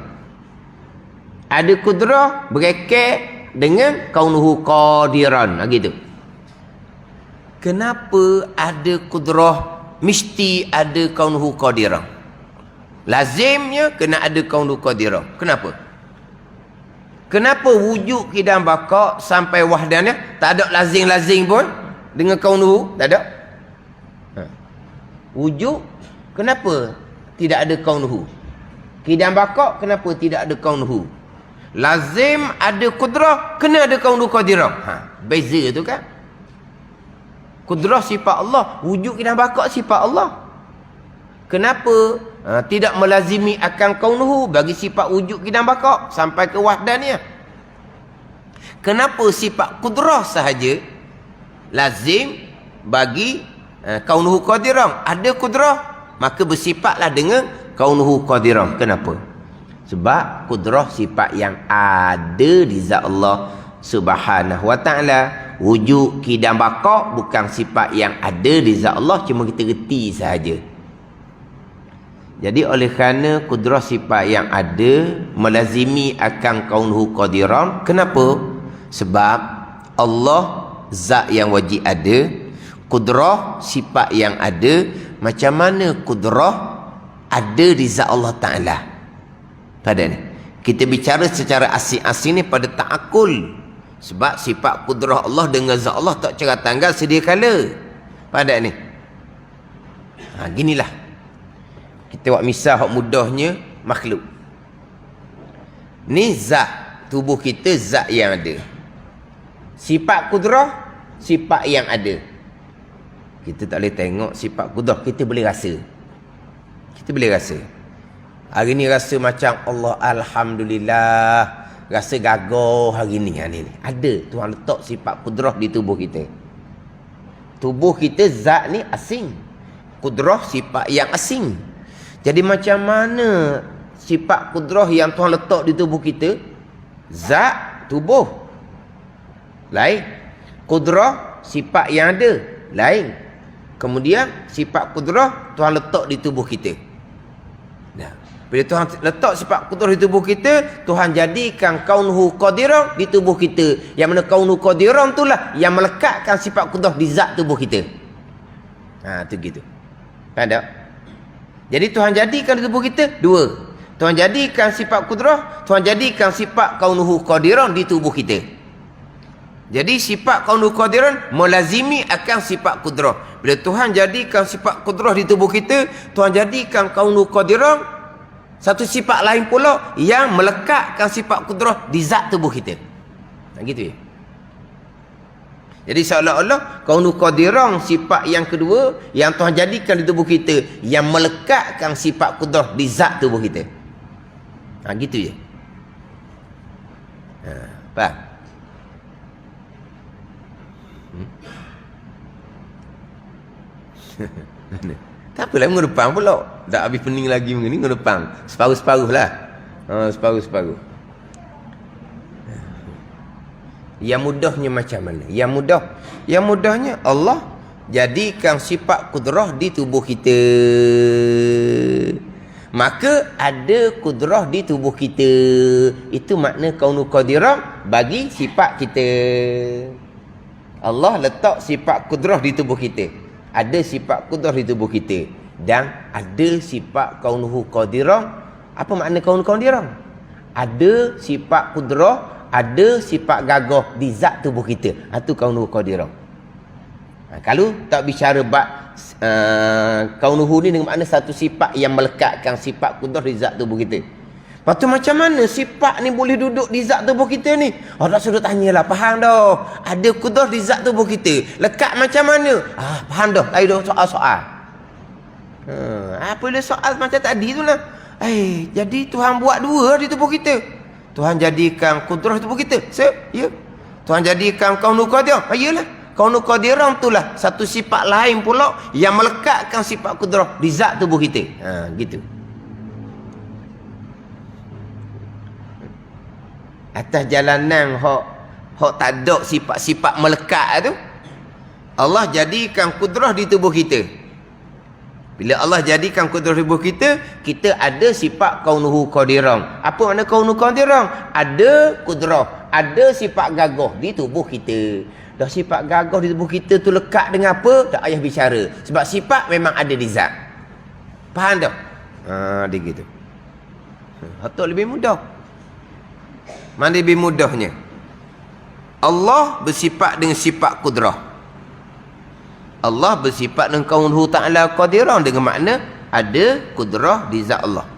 Ada kudrah berekek dengan kaunuhu qadiran. Gitu. Kenapa ada kudrah mesti ada kaunuhu qadiran? Lazimnya kena ada kaunuhu qadiran. Kenapa? Kenapa wujud kidam baka sampai wahdannya tak ada lazim-lazim pun dengan kaunuhu? Tak ada. Wujud kenapa tidak ada kaunuhu? Kidam baka kenapa tidak ada kaunuhu? Lazim ada kudrah kena ada kaunuhu qadirah. Beza tu kan. Kudrah sifat Allah, wujud kidam baka sifat Allah. Kenapa tidak melazimi akan kaunuhu bagi sifat wujud kidam baka sampai ke wahdaniyah? Kenapa sifat kudrah sahaja lazim bagi kaunuhu qadirah? Ada kudrah maka bersifatlah dengan kaunuhu qadirah. Kenapa? Sebab kudrah sifat yang ada di zat Allah Subhanahu wa ta'ala. Wujud kidam baka bukan sifat yang ada di zat Allah, cuma kita reti sahaja. Jadi oleh kerana kudrah sifat yang ada melazimi akan kaunuhu qadiran. Kenapa? Sebab Allah zat yang wajib ada, kudrah sifat yang ada. Macam mana kudrah ada di zat Allah Ta'ala? Pada ni kita bicara secara asing-asing ni pada ta'akul. Sebab sifat kudrah Allah dengan zat Allah tak cerah tanggal sedia kala. Pada ni ginilah kita buat misal hak mudahnya makhluk. Ni zat tubuh kita, zat yang ada. Sifat kudrah, sifat yang ada. Kita tak boleh tengok sifat kudrah, kita boleh rasa. Kita boleh rasa. Hari ni rasa macam Allah alhamdulillah, rasa gagah hari ni. Ada Tuhan letak sifat kudrah di tubuh kita. Tubuh kita zat ni asing. Kudrah sifat yang asing. Jadi macam mana sifat kudrah yang Tuhan letak di tubuh kita? Zat tubuh lain. Kudrah sifat yang ada lain. Kemudian sifat kudrah Tuhan letak di tubuh kita. Nah, bila Tuhan letak sifat kudrah di tubuh kita, Tuhan jadikan kaunuhu qadiran di tubuh kita. Yang mana kaunuhu qadiran itulah yang melekatkan sifat kudrah di zat tubuh kita. Tu gitu. Ada. Jadi Tuhan jadikan di tubuh kita dua. Tuhan jadikan sifat kudrah, Tuhan jadikan sifat kaunuhu qadiran di tubuh kita. Jadi sifat kaunuhu qadiran melazimi akan sifat kudrah. Bila Tuhan jadikan sifat kudrah di tubuh kita, Tuhan jadikan kaunuhu qadiran satu sifat lain pula yang melekatkan sifat kudrah di zat tubuh kita. Gitu ya. Jadi seolah-olah kaunuhu qadiran sifat yang kedua yang Tuhan jadikan di tubuh kita yang melekatkan sifat kudrah di zat tubuh kita. Gitu je. Faham? Tak apalah minggu depan pula. Tak habis pening lagi minggu ni, minggu depan. Separuh-separuh lah. Separuh-separuh. Yang mudahnya macam mana? Yang mudahnya Allah jadikan sifat kudrah di tubuh kita. Maka ada kudrah di tubuh kita. Itu makna kaunuhu qadiran bagi sifat kita. Allah letak sifat kudrah di tubuh kita. Ada sifat kudrah di tubuh kita. Dan ada sifat kaunuhu qadiran. Apa makna kaunuhu qadiran? Ada sifat kudrah, ada sifat gagah di zat tubuh kita. Itu kaunuhu qadiran. Kalau tak bicara bab kaunuhu ni dengan makna satu sifat yang melekatkan sifat kudrah di zat tubuh kita. Lepas tu macam mana sifat ni boleh duduk di zat tubuh kita ni? Tak suruh tanyalah, faham dah. Ada kudrah di zat tubuh kita. Lekat macam mana? Faham dah. Tadi dah soal-soal. Apa dia soal macam tadi tu lah. Jadi Tuhan buat dua di tubuh kita. Tuhan jadikan kudrah tubuh kita. Ya. Tuhan jadikan kaunuhu qadiran. Iyalah. Kaunuhu qadiran itulah satu sifat lain pula yang melekatkan sifat kudrah di zat tubuh kita. Gitu. Atas jalanan hok tak ada sifat-sifat melekat tu. Allah jadikan kudrah di tubuh kita. Bila Allah jadikan kudrah di tubuh kita, kita ada sifat kaunuhu qadirang. Apa makna kaunuhu qadirang? Ada kudrah, ada sifat gagah di tubuh kita. Dah sifat gagah di tubuh kita tu lekat dengan apa? Tak payah bicara. Sebab sifat memang ada di zat. Faham tak? Dia gitu. Atau lebih mudah. Mana lebih mudahnya? Allah bersifat dengan sifat kudrah. Allah bersifat dengan kaunuhu ta'ala qadirah, dengan makna ada kudrah di zat Allah.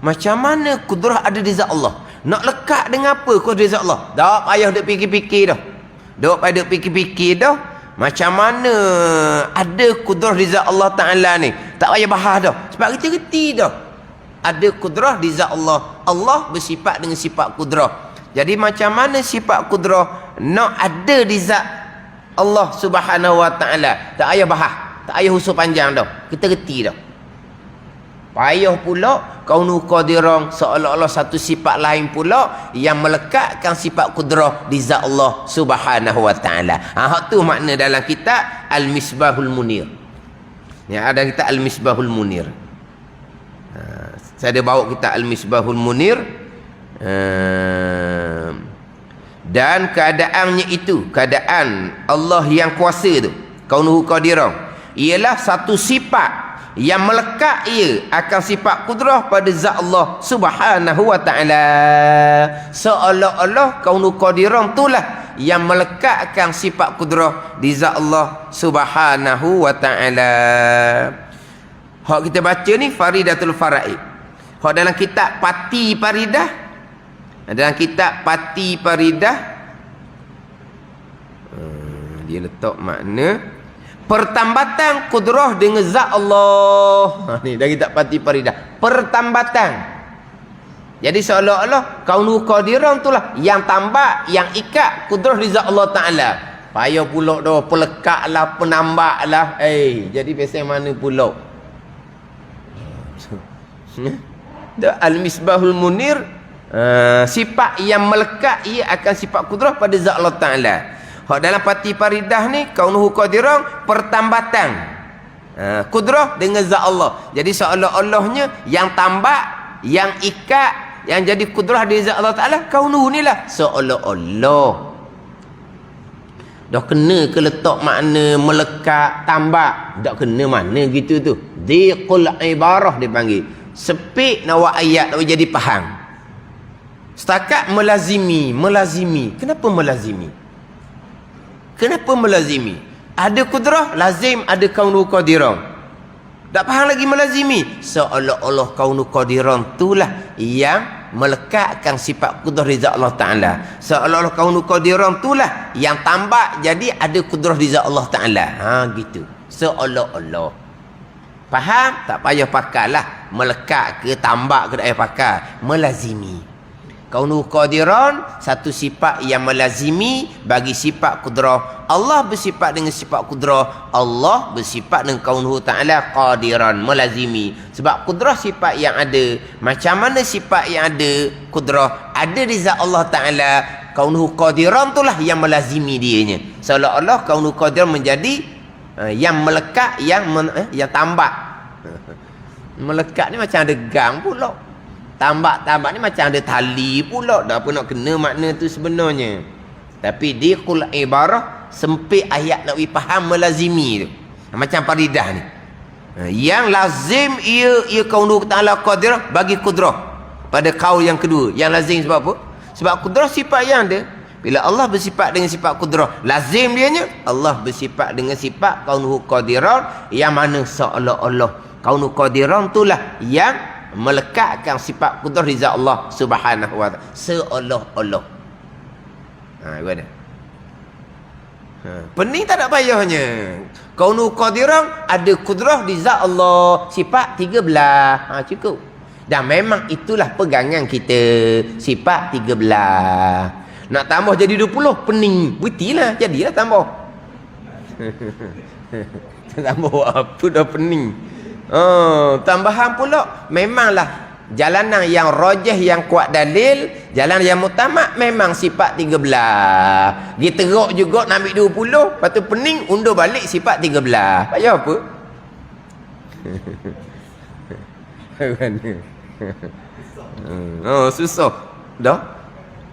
Macam mana kudrah ada di zat Allah? Nak lekat dengan apa kudrah di zat Allah? Tak payah duk fikir-fikir dah. Tak payah duk fikir-fikir dah. Macam mana ada kudrah di zat Allah Ta'ala ni? Tak payah bahas dah. Sebab kita reti dah. Ada kudrah di zat Allah. Allah bersifat dengan sifat kudrah. Jadi macam mana sifat kudrah nak ada di zat Allah Subhanahu wa ta'ala? Tak payah bahas, tak payah usul panjang dah. Kita reti dah. Payah pula kaunu qadirang, seolah-olah satu sifat lain pula yang melekatkan sifat kudrah di zat Allah Subhanahu wa ta'ala. Hak tu makna dalam kitab Al-Misbahul Munir. Ya, ada kitab Al-Misbahul Munir. Saya ada bawa kitab Al-Misbahul Munir. Dan keadaannya itu, keadaan Allah yang kuasa tu, kaunuhu qadirah, ialah satu sifat yang melekat ia akan sifat kudrah pada zat Allah Subhanahu wa ta'ala. Seolah-olah kaunuhu qadirah itulah yang melekatkan sifat kudrah di zat Allah Subhanahu wa ta'ala. Hak kita baca ni Faridatul Faraid. Hak dalam kitab Pati Faridah, dalam kitab Pati Faridah, dia letak makna pertambatan kudrah dengan zat Allah. Ni dari kitab Pati Faridah, pertambatan. Jadi seolah-olah kaunuhu qadirah itulah yang tambah, yang ikat kudrah di zat Allah Ta'ala. Payah pula dah, pelekat lah, penambah lah. Jadi biasa mana pula? Al-Misbahul Munir, sifat yang melekat ia akan sifat kudrah pada zat Allah Ta'ala. Hak dalam Pati Faridah ni kaunuhu qadirah, pertambatan kudrah dengan zat Allah. Jadi seolah-olahnya yang tambah, yang ikat, yang jadi kudrah dari zat Allah Ta'ala kaunuhu ni lah. Seolah-olah dah kena ke letak makna melekat, tambah? Tak kena mana gitu tu. Diqul ibarah dia panggil. Sepik nak ayat nak jadi faham. Setakat melazimi. Kenapa melazimi? Kenapa melazimi? Ada kudrah, lazim ada kaunuhu qadirah. Tak faham lagi melazimi. Seolah-olah kaunuhu qadirah itulah yang melekatkan sifat kudrah di zat Allah Ta'ala. Seolah-olah kaunuhu qadirah itulah yang tambah jadi ada kudrah di zat Allah Ta'ala. Gitu. Seolah-olah. Faham? Tak payah pakailah. Melekat ke, tambah ke, tak payah pakai. Melazimi. Kaunuhu qadiran, satu sifat yang melazimi bagi sifat kudrah. Allah bersifat dengan sifat kudrah. Allah bersifat dengan kaunuhu ta'ala qadiran, melazimi. Sebab kudrah sifat yang ada. Macam mana sifat yang ada kudrah ada di zat Allah Ta'ala, kaunuhu qadiran itulah yang melazimi dianya. Seolah-olah kaunuhu qadiran menjadi yang melekat, yang tambah. Melekat ni macam ada gang pula. Tambak-tambak ni macam ada tali pula. Tak apa nak kena makna tu sebenarnya. Tapi dia qul ibarah, sempit ayat nak faham melazimi tu. Macam Faridah ni. Yang lazim ia kaunuhu ta'ala qadirah bagi kudrah pada kaul yang kedua. Yang lazim sebab apa? Sebab kudrah sifat yang ada. Bila Allah bersifat dengan sifat kudrah, lazim dianya Allah bersifat dengan sifat kaunuhu qadirah, yang mana seolah-olah kaunuhu qadirah itulah yang melekatkan sifat kudrah di zat Allah Subhanahu wa ta'ala. Seolah-olah. Gimana? Pening tak ada payahnya. Kaunuhu qadirah ada kudrah di zat Allah, sifat 13. Cukup. Dan memang itulah pegangan kita, sifat 13. Nak tambah jadi 20, pening. Betilah, jadilah tambah. Tambah apa dah pening. Tambahan pula memanglah jalanan yang rajih yang kuat dalil, jalan yang mutamak memang sifat 13. Dia teruk juga nak ambil 20, lepas tu pening undur balik sifat 13. Payah apa? Oh, susah. Dah.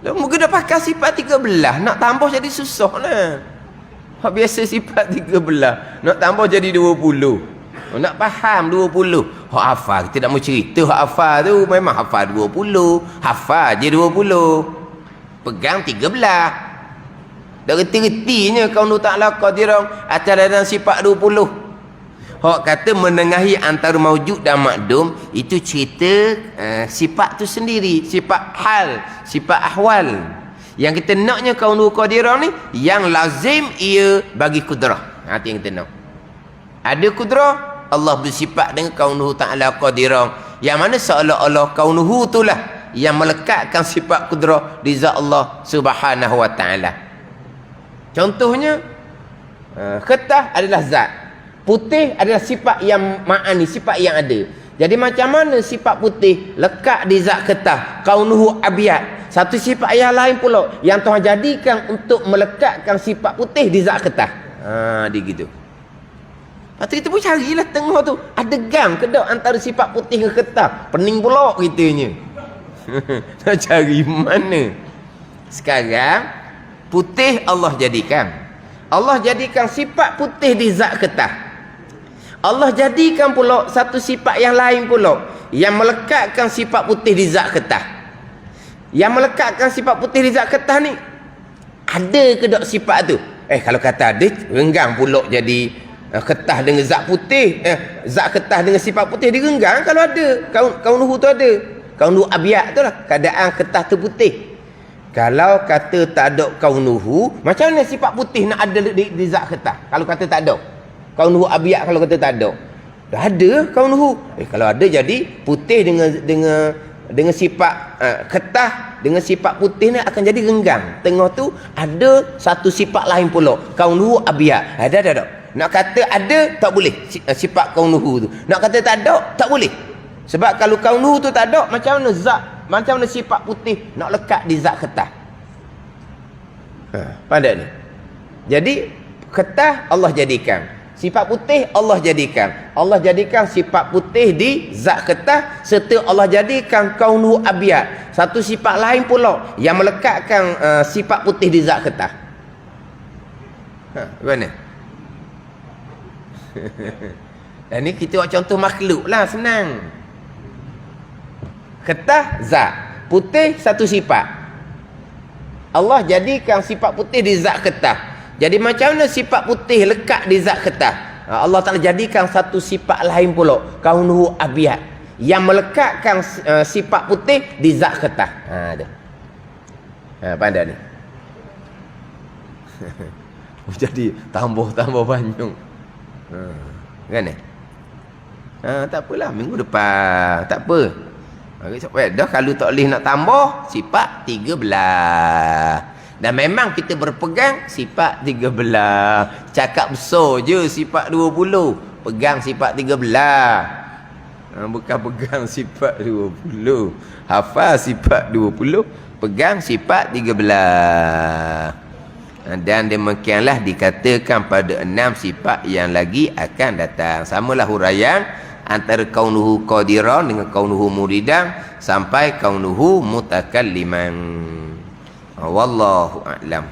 Dah mungkin dah pakai sifat 13, nak tambah jadi susah lah. Hak biasa sifat 13, nak tambah jadi 20. Nak faham 20. Hak hafal kita tak mau cerita hak hafal tu, memang hafal 20, hafal je 20. Pegang 13. Dah reti-retinya kaunu ta'ala qadirun atas dalam sifat 20. Hak kata menengahi antara maujud dan makdum, itu cerita sifat tu sendiri, sifat hal, sifat ahwal. Yang kita naknya kaunu qadirun ni yang lazim ia bagi kudrah. Itu yang kita nak. Ada kudrah, Allah bersifat dengan kaunuhu ta'ala qadirun, yang mana seolah-olah kaunuhu itulah yang melekatkan sifat kudrah di zat Allah subhanahu wa ta'ala. Contohnya kertas adalah zat, putih adalah sifat yang ma'ani, sifat yang ada. Jadi macam mana sifat putih lekat di zat kertas, kaunuhu abiyat, satu sifat yang lain pula yang Tuhan jadikan untuk melekatkan sifat putih di zat kertas. Dia gitu. Lepas tu kita pun carilah tengah tu, ada gang ke tak antara sifat putih dengan kertas. Pening pula kitanya. Nak cari mana? Sekarang putih Allah jadikan. Allah jadikan sifat putih di zat kertas. Allah jadikan pula satu sifat yang lain pula yang melekatkan sifat putih di zat kertas. Yang melekatkan sifat putih di zat kertas ni, ada ke tak sifat tu? Kalau kata ada, renggang pula jadi kertas dengan zat putih, zat kertas dengan sifat putih direnggang. Kalau ada kaunuhu tu ada, kaunuhu abiyat tu lah, keadaan kertas tu putih. Kalau kata tak ada kaunuhu, macam mana sifat putih nak ada di zat kertas? Kalau kata tak ada kaunuhu abiyat, kalau kata tak ada, dah ada kaunuhu. Kalau ada, jadi putih dengan sifat kertas dengan sifat putih ni akan jadi renggang. Tengah tu ada satu sifat lain pula, kaunuhu abiyat. Ada. Nak kata ada, tak boleh sifat kaunuhu tu. Nak kata tak ada, tak boleh. Sebab kalau kaunuhu tu tak ada, macam mana zat, macam mana sifat putih nak lekat di zat kertas? Pandai ni. Jadi kertas Allah jadikan, sifat putih Allah jadikan. Allah jadikan sifat putih di zat kertas, serta Allah jadikan kaunuhu abiyat, satu sifat lain pula yang melekatkan sifat putih di zat kertas. Mana? Dan ni kita buat contoh makhluk lah, senang. Kertas zat, putih satu sifat. Allah jadikan sifat putih di zat kertas. Jadi macam mana sifat putih lekat di zat kertas? Allah Ta'ala jadikan satu sifat lain pula, kaunuhu abiyat, yang melekatkan sifat putih di zat kertas. Pandai ni. Jadi tambah banyak. Kan tak apalah, minggu depan tak apa. Dah kalau tak boleh nak tambah sifat 13. Dan memang kita berpegang sifat 13. Cakap besar je sifat 20, pegang sifat 13. Bukan pegang sifat 20, hafal sifat 20, pegang sifat 13. Dan demikianlah dikatakan pada 6 sifat yang lagi akan datang. Samalah huraian antara kaunuhu qadiran dengan kaunuhu muridan sampai kaunuhu mutakalliman. Wallahu a'lam.